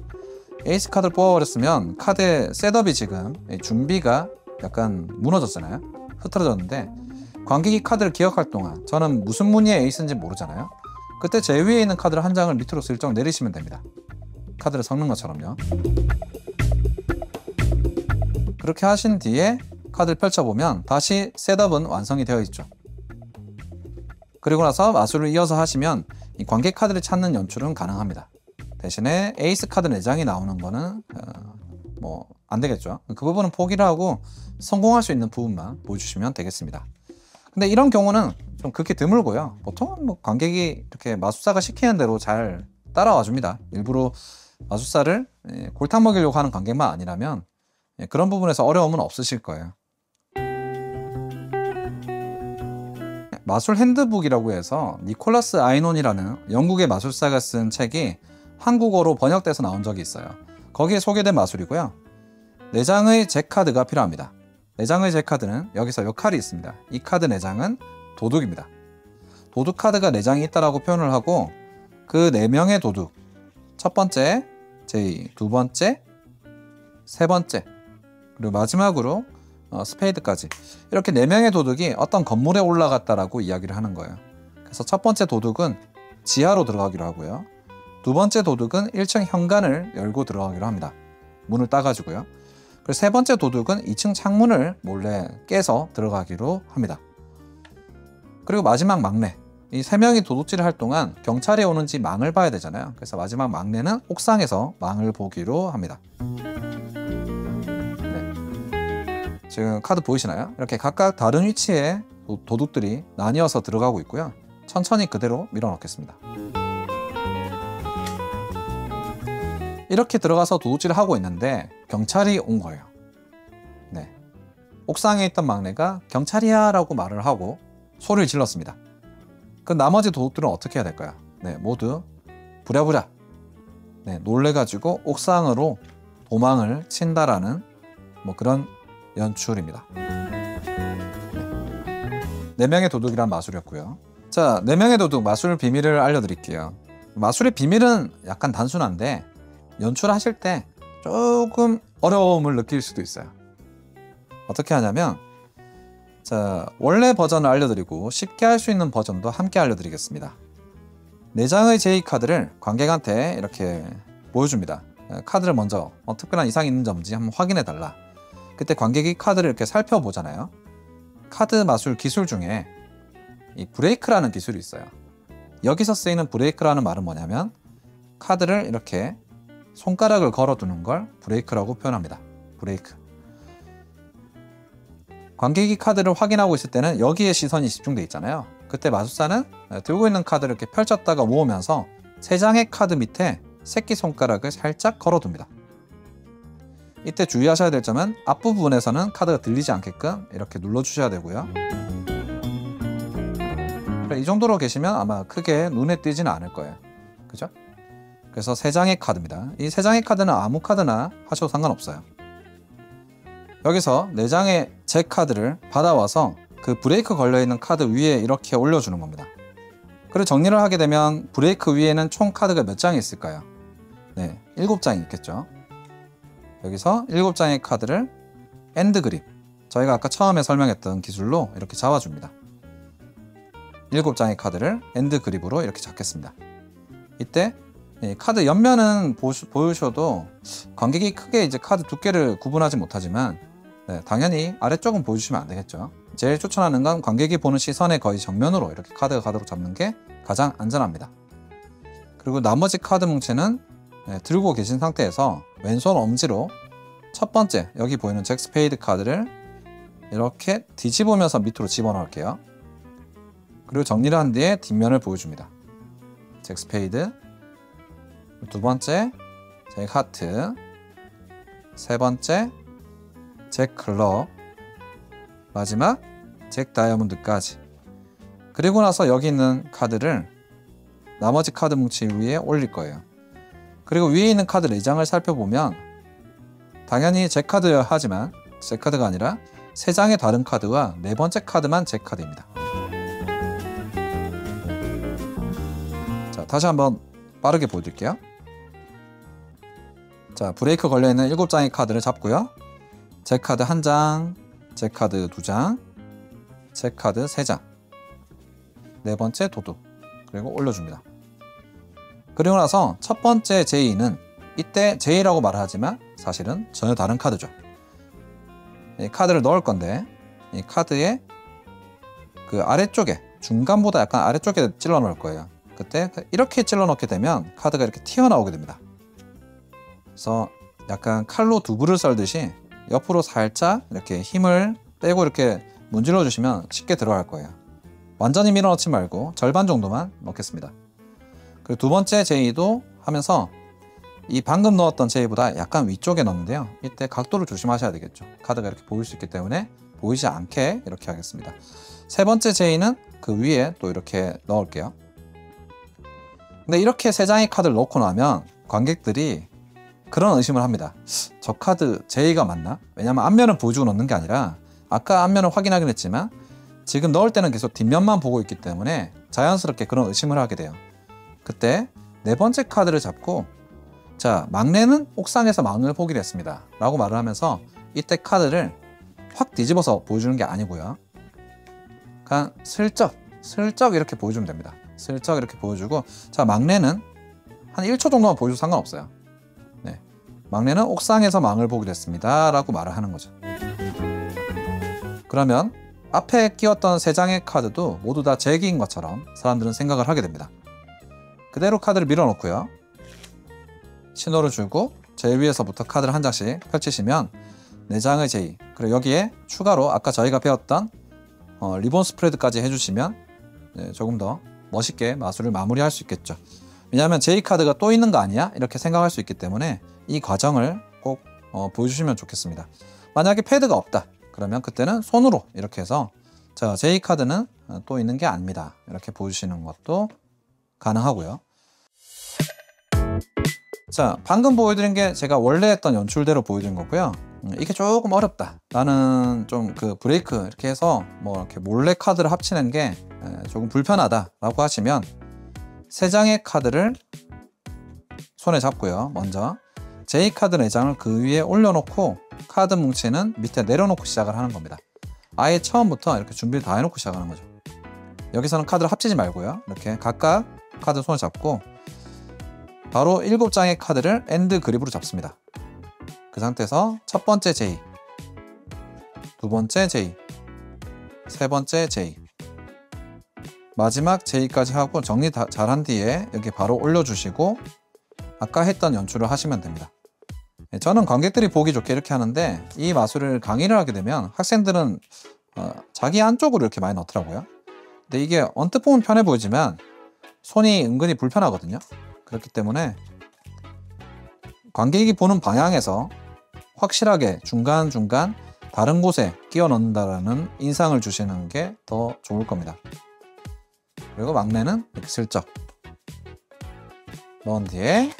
에이스 카드를 뽑아버렸으면 카드의 셋업이 지금 준비가 약간 무너졌잖아요. 흐트러졌는데 관객이 카드를 기억할 동안 저는 무슨 무늬의 에이스인지 모르잖아요. 그때 제 위에 있는 카드를 한 장을 밑으로 슬쩍 내리시면 됩니다. 카드를 섞는 것처럼요. 그렇게 하신 뒤에 카드를 펼쳐보면 다시 셋업은 완성이 되어 있죠. 그리고 나서 마술을 이어서 하시면 이 관객 카드를 찾는 연출은 가능합니다. 대신에 에이스 카드 4장이 나오는 거는 뭐 안 되겠죠. 그 부분은 포기를 하고 성공할 수 있는 부분만 보여주시면 되겠습니다. 근데 이런 경우는 좀 극히 드물고요. 보통은 뭐 관객이 이렇게 마술사가 시키는 대로 잘 따라와 줍니다. 일부러 마술사를 골탕 먹이려고 하는 관객만 아니라면 그런 부분에서 어려움은 없으실 거예요. 마술 핸드북이라고 해서 니콜라스 아이논이라는 영국의 마술사가 쓴 책이 한국어로 번역돼서 나온 적이 있어요. 거기에 소개된 마술이고요. 4장의 잭카드가 필요합니다. 4장의 잭카드는 여기서 역할이 있습니다. 이 카드 4장은 도둑입니다. 도둑 카드가 4장이 있다라고 표현을 하고 그 4명의 도둑, 첫 번째, 제2, 두 번째, 세 번째, 그리고 마지막으로 스페이드까지 이렇게 4명의 도둑이 어떤 건물에 올라갔다라고 이야기를 하는 거예요. 그래서 첫 번째 도둑은 지하로 들어가기로 하고요. 두 번째 도둑은 1층 현관을 열고 들어가기로 합니다. 문을 따가지고요. 그리고 세 번째 도둑은 2층 창문을 몰래 깨서 들어가기로 합니다. 그리고 마지막 막내, 이 3명이 도둑질을 할 동안 경찰이 오는지 망을 봐야 되잖아요. 그래서 마지막 막내는 옥상에서 망을 보기로 합니다. 지금 카드 보이시나요? 이렇게 각각 다른 위치에 도둑들이 나뉘어서 들어가고 있고요. 천천히 그대로 밀어넣겠습니다. 이렇게 들어가서 도둑질을 하고 있는데 경찰이 온 거예요. 네. 옥상에 있던 막내가 경찰이야 라고 말을 하고 소리를 질렀습니다. 그 나머지 도둑들은 어떻게 해야 될까요? 네, 모두 부랴부랴 놀래가지고 옥상으로 도망을 친다라는 뭐 그런 연출입니다. 4명의 도둑이란 마술이었고요. 자, 4명의 도둑 마술 비밀을 알려드릴게요. 마술의 비밀은 약간 단순한데 연출하실 때 조금 어려움을 느낄 수도 있어요. 어떻게 하냐면 자, 원래 버전을 알려드리고 쉽게 할 수 있는 버전도 함께 알려드리겠습니다. 4장의 제2카드를 관객한테 이렇게 보여줍니다. 카드를 먼저 특별한 이상이 있는지 없는지 한번 확인해달라. 그때 관객이 카드를 이렇게 살펴보잖아요. 카드 마술 기술 중에 이 브레이크라는 기술이 있어요. 여기서 쓰이는 브레이크라는 말은 뭐냐면 카드를 이렇게 손가락을 걸어두는 걸 브레이크라고 표현합니다. 브레이크. 관객이 카드를 확인하고 있을 때는 여기에 시선이 집중돼 있잖아요. 그때 마술사는 들고 있는 카드를 이렇게 펼쳤다가 모으면서 3장의 카드 밑에 새끼손가락을 살짝 걸어둡니다. 이때 주의하셔야 될 점은 앞부분에서는 카드가 들리지 않게끔 이렇게 눌러주셔야 되고요. 이 정도로 계시면 아마 크게 눈에 띄지는 않을 거예요. 그죠? 그래서 3장의 카드입니다. 이 3장의 카드는 아무 카드나 하셔도 상관없어요. 여기서 4장의 제 카드를 받아와서 그 브레이크 걸려있는 카드 위에 이렇게 올려주는 겁니다. 그리고 정리를 하게 되면 브레이크 위에는 총 카드가 몇 장이 있을까요? 네, 7장이 있겠죠. 여기서 7장의 카드를 엔드 그립, 저희가 아까 처음에 설명했던 기술로 이렇게 잡아줍니다. 7장의 카드를 엔드 그립으로 이렇게 잡겠습니다. 이때 카드 옆면은 보여주셔도 관객이 크게 이제 카드 두께를 구분하지 못하지만 당연히 아래쪽은 보여주시면 안 되겠죠. 제일 추천하는 건 관객이 보는 시선의 거의 정면으로 이렇게 카드가 가도록 잡는 게 가장 안전합니다. 그리고 나머지 카드 뭉치는 들고 계신 상태에서 왼손 엄지로 첫 번째 여기 보이는 잭 스페이드 카드를 이렇게 뒤집으면서 밑으로 집어넣을게요. 그리고 정리를 한 뒤에 뒷면을 보여줍니다. 잭 스페이드, 두 번째 잭 하트, 세 번째 잭 클럽, 마지막 잭 다이아몬드까지. 그리고 나서 여기 있는 카드를 나머지 카드 뭉치 위에 올릴 거예요. 그리고 위에 있는 카드 4장을 살펴보면 당연히 제 카드여야 하지만 제 카드가 아니라 3장의 다른 카드와 4번째 카드만 제 카드입니다. 자, 다시 한번 빠르게 보여드릴게요. 자, 브레이크 걸려있는 7장의 카드를 잡고요. 제 카드 1장, 제 카드 2장, 제 카드 3장, 4번째 도둑, 그리고 올려줍니다. 그리고 나서 첫 번째 제이는 이때 제이라고 말을 하지만 사실은 전혀 다른 카드죠. 이 카드를 넣을 건데 이 카드의 그 아래쪽에, 중간보다 약간 아래쪽에 찔러 넣을 거예요. 그때 이렇게 찔러 넣게 되면 카드가 이렇게 튀어나오게 됩니다. 그래서 약간 칼로 두부를 썰듯이 옆으로 살짝 이렇게 힘을 빼고 이렇게 문질러 주시면 쉽게 들어갈 거예요. 완전히 밀어넣지 말고 절반 정도만 넣겠습니다. 그리고 두 번째 제이도 하면서 이 방금 넣었던 제이보다 약간 위쪽에 넣는데요. 이때 각도를 조심하셔야 되겠죠. 카드가 이렇게 보일 수 있기 때문에 보이지 않게 이렇게 하겠습니다. 세 번째 제이는 그 위에 또 이렇게 넣을게요. 근데 이렇게 3장의 카드를 넣고 나면 관객들이 그런 의심을 합니다. 저 카드 제이가 맞나? 왜냐면 앞면을 보여주고 넣는 게 아니라 아까 앞면을 확인하긴 했지만 지금 넣을 때는 계속 뒷면만 보고 있기 때문에 자연스럽게 그런 의심을 하게 돼요. 그때 4번째 카드를 잡고 자, 막내는 옥상에서 망을 보기로 했습니다 라고 말을 하면서 이때 카드를 확 뒤집어서 보여주는 게 아니고요. 그냥 슬쩍 이렇게 보여주면 됩니다. 슬쩍 이렇게 보여주고 자, 막내는 한 1초 정도만 보여줘도 상관없어요. 네, 막내는 옥상에서 망을 보기로 했습니다 라고 말을 하는 거죠. 그러면 앞에 끼웠던 3장의 카드도 모두 다 제기인 것처럼 사람들은 생각을 하게 됩니다. 그대로 카드를 밀어놓고요. 신호를 주고 제일 위에서부터 카드를 한 장씩 펼치시면 4장의 제이, 그리고 여기에 추가로 아까 저희가 배웠던 리본 스프레드까지 해주시면 조금 더 멋있게 마술을 마무리할 수 있겠죠. 왜냐하면 제이 카드가 또 있는 거 아니야? 이렇게 생각할 수 있기 때문에 이 과정을 꼭 보여주시면 좋겠습니다. 만약에 패드가 없다 그러면 그때는 손으로 이렇게 해서 자, 제이 카드는 또 있는 게 아닙니다 이렇게 보여주시는 것도 가능하고요. 자, 방금 보여드린 게 제가 원래 했던 연출대로 보여드린 거고요. 이게 조금 어렵다, 나는 좀 그 브레이크 이렇게 해서 뭐 이렇게 몰래 카드를 합치는 게 조금 불편하다 라고 하시면 3장의 카드를 손에 잡고요. 먼저 제이 카드 4장을 그 위에 올려놓고 카드 뭉치는 밑에 내려놓고 시작을 하는 겁니다. 아예 처음부터 이렇게 준비를 다 해놓고 시작하는 거죠. 여기서는 카드를 합치지 말고요. 이렇게 각각 카드 손을 잡고 바로 7장의 카드를 엔드 그립으로 잡습니다. 그 상태에서 첫 번째 제이, 두 번째 제이, 세 번째 제이, 마지막 제이까지 하고 정리 다 잘한 뒤에 여기 바로 올려주시고 아까 했던 연출을 하시면 됩니다. 저는 관객들이 보기 좋게 이렇게 하는데 이 마술을 강의를 하게 되면 학생들은 자기 안쪽으로 이렇게 많이 넣더라고요. 근데 이게 언뜻 보면 편해 보이지만 손이 은근히 불편하거든요. 그렇기 때문에 관객이 보는 방향에서 확실하게 중간중간 다른 곳에 끼워 넣는다라는 인상을 주시는 게 더 좋을 겁니다. 그리고 막내는 이렇게 슬쩍 넣은 뒤에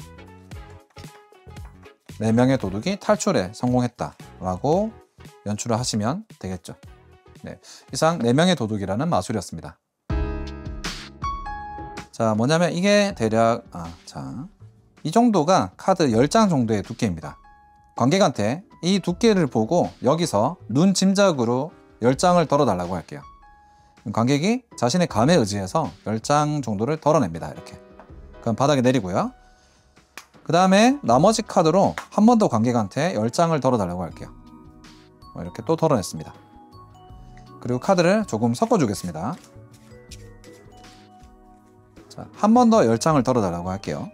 4명의 도둑이 탈출에 성공했다 라고 연출을 하시면 되겠죠. 네, 이상 4명의 도둑이라는 마술이었습니다. 자, 뭐냐면 이게 대략 이 정도가 카드 10장 정도의 두께입니다. 관객한테 이 두께를 보고 여기서 눈 짐작으로 10장을 덜어달라고 할게요. 관객이 자신의 감에 의지해서 10장 정도를 덜어냅니다. 이렇게. 그럼 바닥에 내리고요. 그 다음에 나머지 카드로 한 번 더 관객한테 10장을 덜어달라고 할게요. 이렇게 또 덜어냈습니다. 그리고 카드를 조금 섞어주겠습니다. 한 번 더 10장을 덜어달라고 할게요.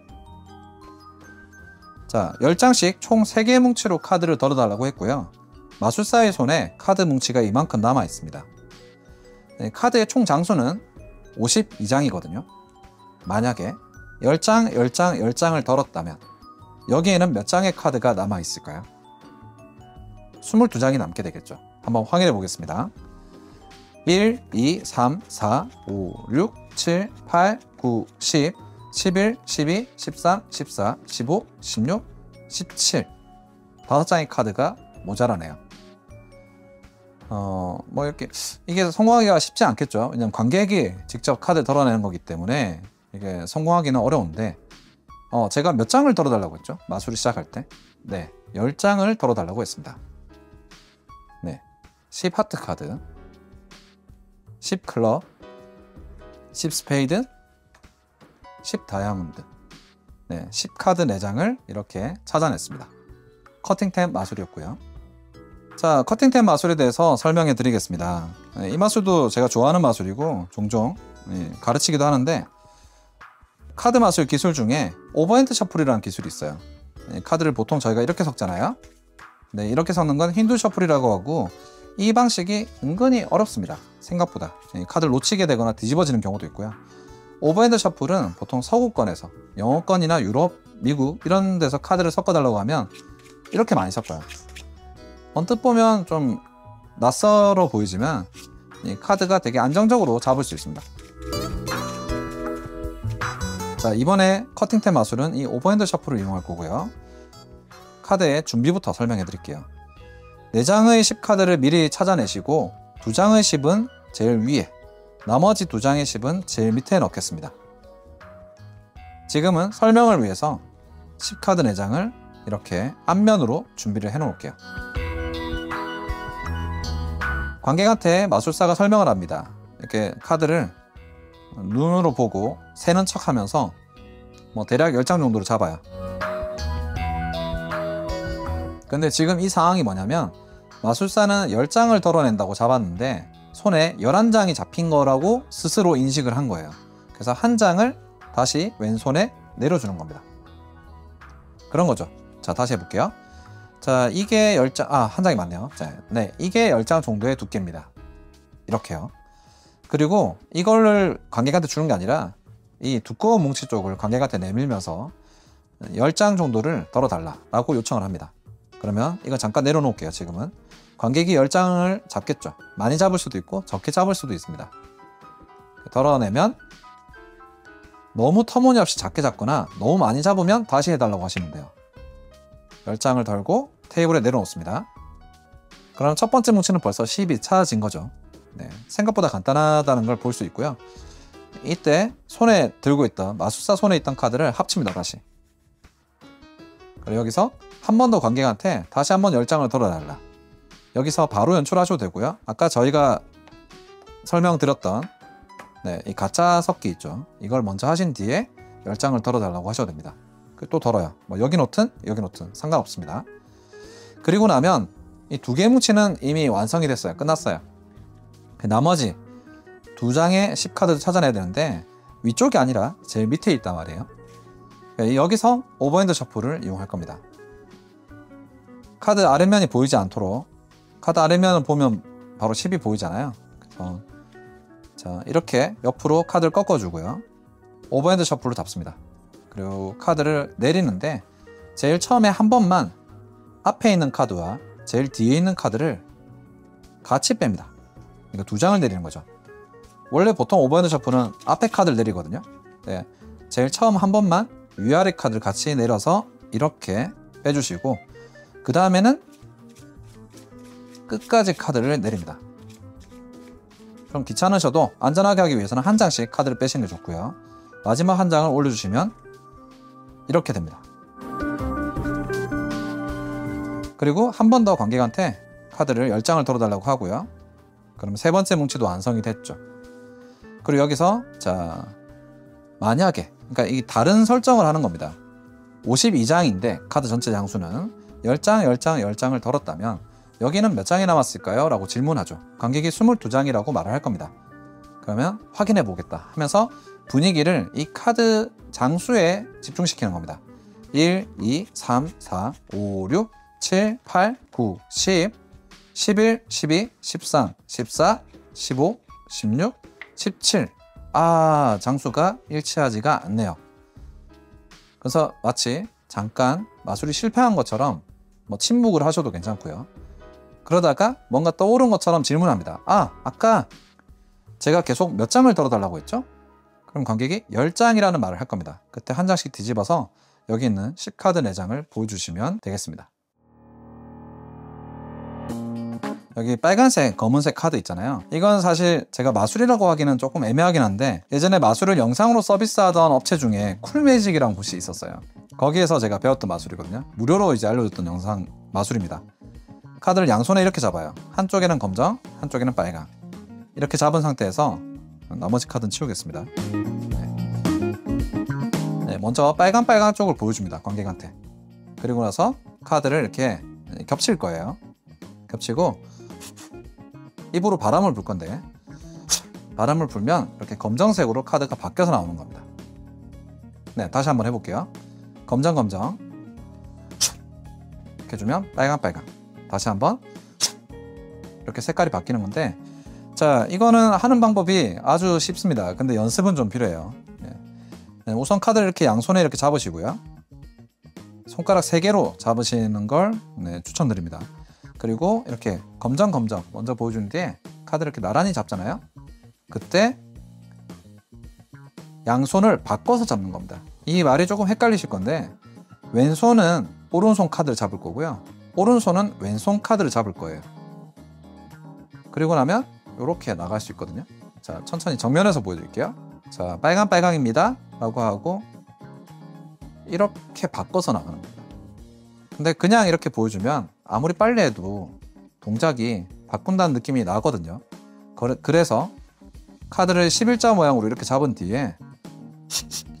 자, 10장씩 총 3개의 뭉치로 카드를 덜어달라고 했고요. 마술사의 손에 카드 뭉치가 이만큼 남아 있습니다. 네, 카드의 총 장수는 52장이거든요. 만약에 10장, 10장, 10장을 덜었다면 여기에는 몇 장의 카드가 남아 있을까요? 22장이 남게 되겠죠. 한번 확인해 보겠습니다. 1, 2, 3, 4, 5, 6, 7, 8, 9, 10, 11, 12, 13, 14, 15, 16, 17 5장의 카드가 모자라네요. 뭐 이렇게 이게 성공하기가 쉽지 않겠죠. 왜냐면 관객이 직접 카드 덜어내는 거기 때문에 이게 성공하기는 어려운데 제가 몇 장을 덜어달라고 했죠? 마술을 시작할 때. 네, 10장을 덜어달라고 했습니다. 네, 10 하트 카드, 10 클럽, 10 스페이드, 10 다이아몬드. 네, 10 카드 4장을 이렇게 찾아냈습니다. 커팅템 마술이었고요. 자, 커팅템 마술에 대해서 설명해 드리겠습니다. 이 마술도 제가 좋아하는 마술이고 종종 가르치기도 하는데, 카드 마술 기술 중에 오버핸드 셔플이라는 기술이 있어요. 카드를 보통 저희가 이렇게 섞잖아요. 네, 이렇게 섞는 건 힌두 셔플이라고 하고, 이 방식이 은근히 어렵습니다. 생각보다 카드를 놓치게 되거나 뒤집어지는 경우도 있고요. 오버핸드 셔플은 보통 서구권에서, 영어권이나 유럽, 미국 이런 데서 카드를 섞어달라고 하면 이렇게 많이 섞어요. 언뜻 보면 좀 낯설어 보이지만 이 카드가 되게 안정적으로 잡을 수 있습니다. 자, 이번에 커팅템 마술은 이 오버핸드 셔플을 이용할 거고요. 카드의 준비부터 설명해 드릴게요. 4장의 10카드를 미리 찾아내시고 2장의 10은 제일 위에, 나머지 2장의 10은 제일 밑에 넣겠습니다. 지금은 설명을 위해서 10카드 4장을 이렇게 앞면으로 준비를 해 놓을게요. 관객한테 마술사가 설명을 합니다. 이렇게 카드를 눈으로 보고 세는 척 하면서 대략 10장 정도로 잡아요. 근데 지금 이 상황이 뭐냐면, 마술사는 10장을 덜어낸다고 잡았는데 손에 11장이 잡힌 거라고 스스로 인식을 한 거예요. 그래서 한 장을 다시 왼손에 내려주는 겁니다. 그런 거죠. 자, 다시 해볼게요. 자, 이게 10장, 한 장이 맞네요. 자, 네, 이게 10장 정도의 두께입니다. 이렇게요. 그리고 이걸 관객한테 주는 게 아니라 이 두꺼운 뭉치 쪽을 관객한테 내밀면서 10장 정도를 덜어달라고 요청을 합니다. 그러면 이거 잠깐 내려놓을게요. 지금은 관객이 10장을 잡겠죠. 많이 잡을 수도 있고 적게 잡을 수도 있습니다. 덜어내면 너무 터무니없이 작게 잡거나 너무 많이 잡으면 다시 해달라고 하시면 돼요. 10장을 덜고 테이블에 내려놓습니다. 그럼 첫 번째 뭉치는 벌써 10이 찾아진 거죠. 네, 생각보다 간단하다는 걸 볼 수 있고요. 이때 손에 들고 있던, 마술사 손에 있던 카드를 합칩니다. 다시. 그리고 여기서 한 번 더 관객한테 다시 한번 10장을 덜어달라. 여기서 바로 연출하셔도 되고요. 아까 저희가 설명드렸던 이 가짜 섞기 있죠. 이걸 먼저 하신 뒤에 10장을 덜어달라고 하셔도 됩니다. 또 덜어요. 여기 놓든 여기 놓든 상관없습니다. 그리고 나면 이 2개 뭉치는 이미 완성이 됐어요. 끝났어요. 나머지 2장의 10카드를 찾아내야 되는데 위쪽이 아니라 제일 밑에 있단 말이에요. 여기서 오버핸드 셔플을 이용할 겁니다. 카드 아랫면이 보이지 않도록, 카드 아랫면을 보면 바로 10이 보이잖아요. 그래서 자, 이렇게 옆으로 카드를 꺾어주고요. 오버핸드 셔플로 잡습니다. 그리고 카드를 내리는데 제일 처음에 한 번만 앞에 있는 카드와 제일 뒤에 있는 카드를 같이 뺍니다. 그러니까 2장을 내리는 거죠. 원래 보통 오버핸드 셔플은 앞에 카드를 내리거든요. 네, 제일 처음 한 번만 위아래 카드를 같이 내려서 이렇게 빼주시고, 그 다음에는 끝까지 카드를 내립니다. 좀 귀찮으셔도 안전하게 하기 위해서는 한 장씩 카드를 빼시는 게 좋고요. 마지막 한 장을 올려주시면 이렇게 됩니다. 그리고 한 번 더 관객한테 카드를 10장을 덜어달라고 하고요. 그럼 세 번째 뭉치도 완성이 됐죠. 그리고 여기서 자, 만약에, 그러니까 이 다른 설정을 하는 겁니다. 52장인데 카드 전체 장수는 10장, 10장, 10장을 덜었다면 여기는 몇 장이 남았을까요? 라고 질문하죠. 관객이 22장이라고 말을 할 겁니다. 그러면 확인해 보겠다 하면서 분위기를 이 카드 장수에 집중시키는 겁니다. 1, 2, 3, 4, 5, 6, 7, 8, 9, 10, 11, 12, 13, 14, 15, 16, 17 아, 장수가 일치하지가 않네요. 그래서 마치 잠깐 마술이 실패한 것처럼 뭐 침묵을 하셔도 괜찮고요. 그러다가 뭔가 떠오른 것처럼 질문합니다. 아, 아까 제가 계속 몇 장을 들어달라고 했죠? 그럼 관객이 10장이라는 말을 할 겁니다. 그때 한 장씩 뒤집어서 여기 있는 10카드 4장을 보여주시면 되겠습니다. 여기 빨간색, 검은색 카드 있잖아요. 이건 사실 제가 마술이라고 하기는 조금 애매하긴 한데 예전에 마술을 영상으로 서비스하던 업체 중에 쿨매직이라는 곳이 있었어요. 거기에서 제가 배웠던 마술이거든요. 무료로 이제 알려줬던 영상 마술입니다. 카드를 양손에 이렇게 잡아요. 한쪽에는 검정, 한쪽에는 빨강. 이렇게 잡은 상태에서 나머지 카드는 치우겠습니다. 네, 먼저 빨강 쪽을 보여줍니다. 관객한테. 그리고 나서 카드를 이렇게 겹칠 거예요. 겹치고 입으로 바람을 불 건데 바람을 불면 이렇게 검정색으로 카드가 바뀌어서 나오는 겁니다. 네, 다시 한번 해볼게요. 검정 이렇게 해주면 빨강 다시 한번 이렇게 색깔이 바뀌는 건데, 자, 이거는 하는 방법이 아주 쉽습니다. 근데 연습은 좀 필요해요. 네, 우선 카드를 이렇게 양손에 이렇게 잡으시고요. 손가락 3개로 잡으시는 걸 추천드립니다. 그리고 이렇게 검정 먼저 보여준 뒤에 카드를 이렇게 나란히 잡잖아요. 그때 양손을 바꿔서 잡는 겁니다. 이 말이 조금 헷갈리실 건데 왼손은 오른손 카드를 잡을 거고요. 오른손은 왼손 카드를 잡을 거예요. 그리고 나면 이렇게 나갈 수 있거든요. 자, 천천히 정면에서 보여드릴게요. 자, 빨강입니다 라고 하고 이렇게 바꿔서 나가는 겁니다. 근데 그냥 이렇게 보여주면 아무리 빨리 해도 동작이 바꾼다는 느낌이 나거든요. 그래서 카드를 11자 모양으로 이렇게 잡은 뒤에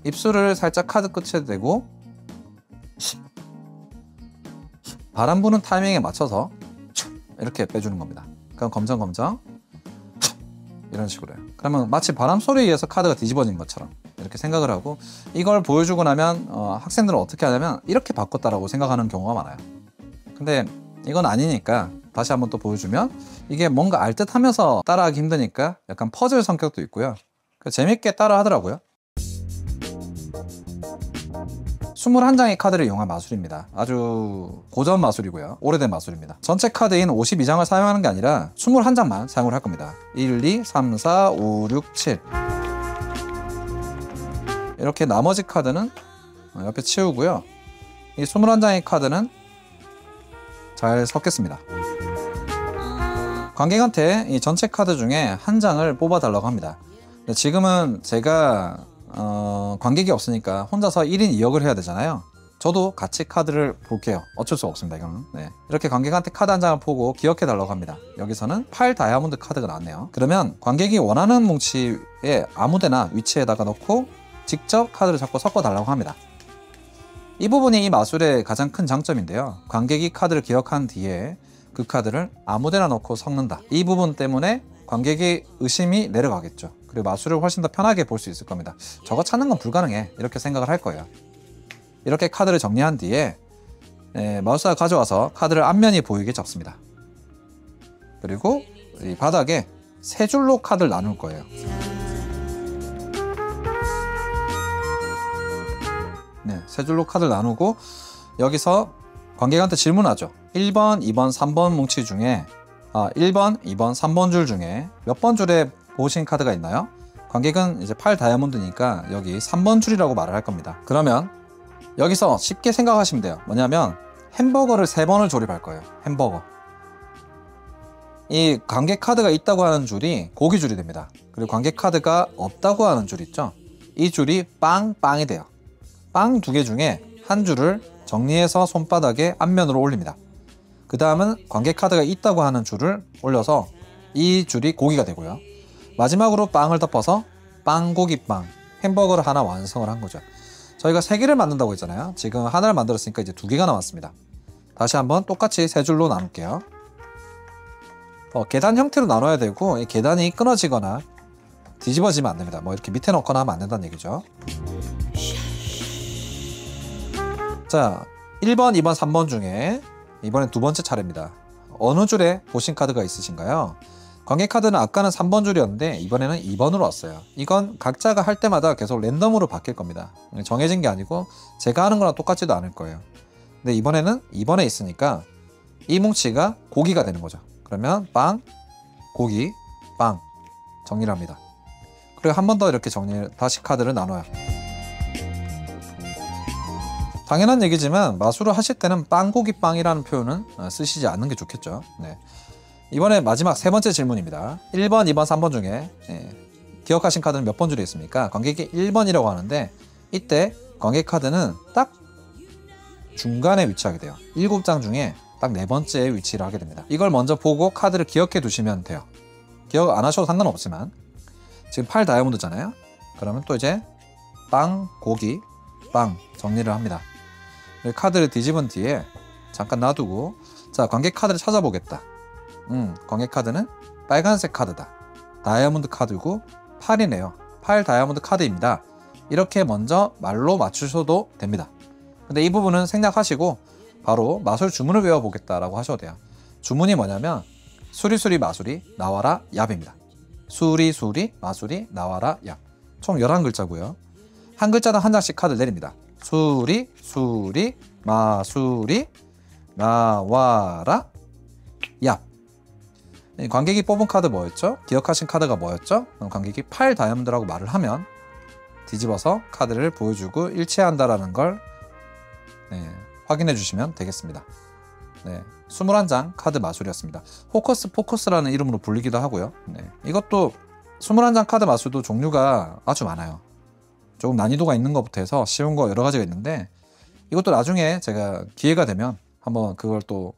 입술을 살짝 카드 끝에 대고 바람 부는 타이밍에 맞춰서 이렇게 빼주는 겁니다. 그럼 검정 이런 식으로 해요. 그러면 마치 바람 소리에 의해서 카드가 뒤집어진 것처럼 이렇게 생각을 하고, 이걸 보여주고 나면 학생들은 어떻게 하냐면 이렇게 바꿨다라고 생각하는 경우가 많아요. 근데 이건 아니니까 다시 한번 또 보여주면 이게 뭔가 알듯하면서 따라하기 힘드니까 약간 퍼즐 성격도 있고요. 재밌게 따라 하더라고요. 21장의 카드를 이용한 마술입니다. 아주 고전 마술이고요. 오래된 마술입니다. 전체 카드인 52장을 사용하는 게 아니라 21장만 사용을 할 겁니다. 1, 2, 3, 4, 5, 6, 7 이렇게 나머지 카드는 옆에 치우고요. 이 21장의 카드는 잘 섞겠습니다. 관객한테 이 전체 카드 중에 한 장을 뽑아 달라고 합니다. 근데 지금은 제가 관객이 없으니까 혼자서 1인 2역을 해야 되잖아요. 저도 같이 카드를 볼게요. 어쩔 수 없습니다, 이거는. 네. 이렇게 관객한테 카드 한 장을 보고 기억해 달라고 합니다. 여기서는 8 다이아몬드 카드가 나왔네요. 그러면 관객이 원하는 뭉치에 아무데나 위치에다가 넣고 직접 카드를 잡고 섞어 달라고 합니다. 이 부분이 이 마술의 가장 큰 장점인데요. 관객이 카드를 기억한 뒤에 그 카드를 아무데나 넣고 섞는다. 이 부분 때문에 관객의 의심이 내려가겠죠. 그리고 마술을 훨씬 더 편하게 볼 수 있을 겁니다. 저거 찾는 건 불가능해, 이렇게 생각을 할 거예요. 이렇게 카드를 정리한 뒤에 마우스가 가져와서 카드를 앞면이 보이게 접습니다. 그리고 이 바닥에 3줄로 카드를 나눌 거예요. 네, 3줄로 카드를 나누고 여기서 관객한테 질문하죠. 1번, 2번, 3번 뭉치 중에 1번, 2번, 3번 줄 중에 몇 번 줄에 보신 카드가 있나요? 관객은 이제 8 다이아몬드니까 여기 3번 줄이라고 말을 할 겁니다. 그러면 여기서 쉽게 생각하시면 돼요. 뭐냐면 햄버거를 3번을 조립할 거예요. 햄버거. 이 관객 카드가 있다고 하는 줄이 고기 줄이 됩니다. 그리고 관객 카드가 없다고 하는 줄 있죠? 이 줄이 빵이 돼요. 빵 2개 중에 한 줄을 정리해서 손바닥에 앞면으로 올립니다. 그 다음은 관객 카드가 있다고 하는 줄을 올려서 이 줄이 고기가 되고요. 마지막으로 빵을 덮어서 빵고기빵, 햄버거를 하나 완성을 한 거죠. 저희가 3개를 만든다고 했잖아요. 지금 하나를 만들었으니까 이제 2개가 남았습니다. 다시 한번 똑같이 3줄로 나눌게요. 계단 형태로 나눠야 되고, 이 계단이 끊어지거나 뒤집어지면 안 됩니다. 뭐 이렇게 밑에 넣거나 하면 안 된다는 얘기죠. 자, 1번, 2번, 3번 중에 이번엔 2번째 차례입니다. 어느 줄에 보신 카드가 있으신가요? 관계카드는 아까는 3번 줄이었는데 이번에는 2번으로 왔어요. 이건 각자가 할 때마다 계속 랜덤으로 바뀔 겁니다. 정해진 게 아니고 제가 하는 거랑 똑같지도 않을 거예요. 근데 이번에는 2번에 있으니까 이 뭉치가 고기가 되는 거죠. 그러면 빵, 고기, 빵 정리를 합니다. 그리고 한 번 더 이렇게 다시 카드를 나눠요. 당연한 얘기지만 마술을 하실 때는 빵고기빵이라는 표현은 쓰시지 않는 게 좋겠죠. 네. 이번에 마지막 세 번째 질문입니다. 1번, 2번, 3번 중에 기억하신 카드는 몇 번 줄에 있습니까? 관객이 1번이라고 하는데 이때 관객 카드는 딱 중간에 위치하게 돼요. 7장 중에 딱 4번째에 위치를 하게 됩니다. 이걸 먼저 보고 카드를 기억해 두시면 돼요. 기억 안 하셔도 상관없지만 지금 8 다이아몬드잖아요. 그러면 또 이제 빵, 고기, 빵 정리를 합니다. 카드를 뒤집은 뒤에 잠깐 놔두고 자, 관객 카드를 찾아보겠다. 관객 카드는 빨간색 카드다. 다이아몬드 카드고 8이네요. 8 다이아몬드 카드입니다. 이렇게 먼저 말로 맞추셔도 됩니다. 근데 이 부분은 생략하시고 바로 마술 주문을 외워보겠다라고 하셔도 돼요. 주문이 뭐냐면 수리수리 마술이 나와라 얍입니다. 수리수리 마술이 나와라 얍. 총 11글자고요. 한 글자당 한 장씩 카드를 내립니다. 수리 수리 마술이 나와라 얍. 관객이 뽑은 카드 뭐였죠? 기억하신 카드가 뭐였죠? 관객이 8 다이아몬드라고 말을 하면 뒤집어서 카드를 보여주고 일치한다라는 걸 확인해 주시면 되겠습니다. 21장 카드 마술이었습니다. 호커스 포커스라는 이름으로 불리기도 하고요. 이것도 21장 카드 마술도 종류가 아주 많아요. 조금 난이도가 있는 것부터 해서 쉬운 거 여러 가지가 있는데 이것도 나중에 제가 기회가 되면 한번 그걸 또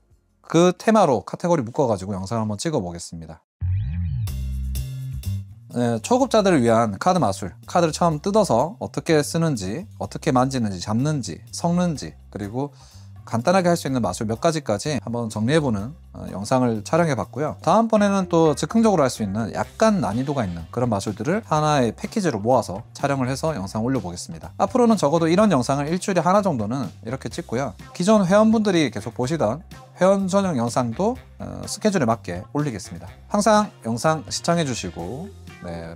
그 테마로 카테고리 묶어가지고 영상을 한번 찍어 보겠습니다. 초급자들을 위한 카드 마술, 카드를 처음 뜯어서 어떻게 쓰는지, 어떻게 만지는지, 잡는지, 섞는지, 그리고 간단하게 할 수 있는 마술 몇 가지까지 한번 정리해보는 영상을 촬영해봤고요. 다음번에는 또 즉흥적으로 할 수 있는 약간 난이도가 있는 그런 마술들을 하나의 패키지로 모아서 촬영을 해서 영상 올려보겠습니다. 앞으로는 적어도 이런 영상을 일주일에 하나 정도는 이렇게 찍고요. 기존 회원분들이 계속 보시던 회원 전용 영상도 스케줄에 맞게 올리겠습니다. 항상 영상 시청해주시고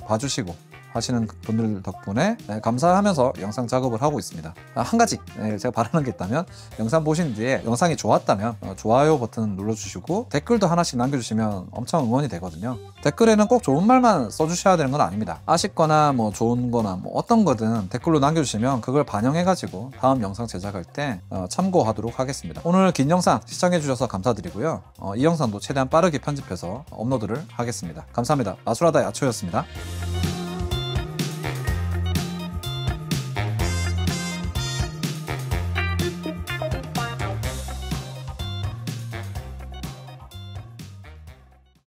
봐주시고 하시는 분들 덕분에 감사하면서 영상 작업을 하고 있습니다. 한 가지 제가 바라는 게 있다면 영상 보신 뒤에 영상이 좋았다면 좋아요 버튼 눌러주시고 댓글도 하나씩 남겨주시면 엄청 응원이 되거든요. 댓글에는 꼭 좋은 말만 써주셔야 되는 건 아닙니다. 아쉽거나 뭐 좋은 거나 뭐 어떤 거든 댓글로 남겨주시면 그걸 반영해 가지고 다음 영상 제작할 때 참고하도록 하겠습니다. 오늘 긴 영상 시청해 주셔서 감사드리고요. 이 영상도 최대한 빠르게 편집해서 업로드를 하겠습니다. 감사합니다. 마술하다 야초였습니다.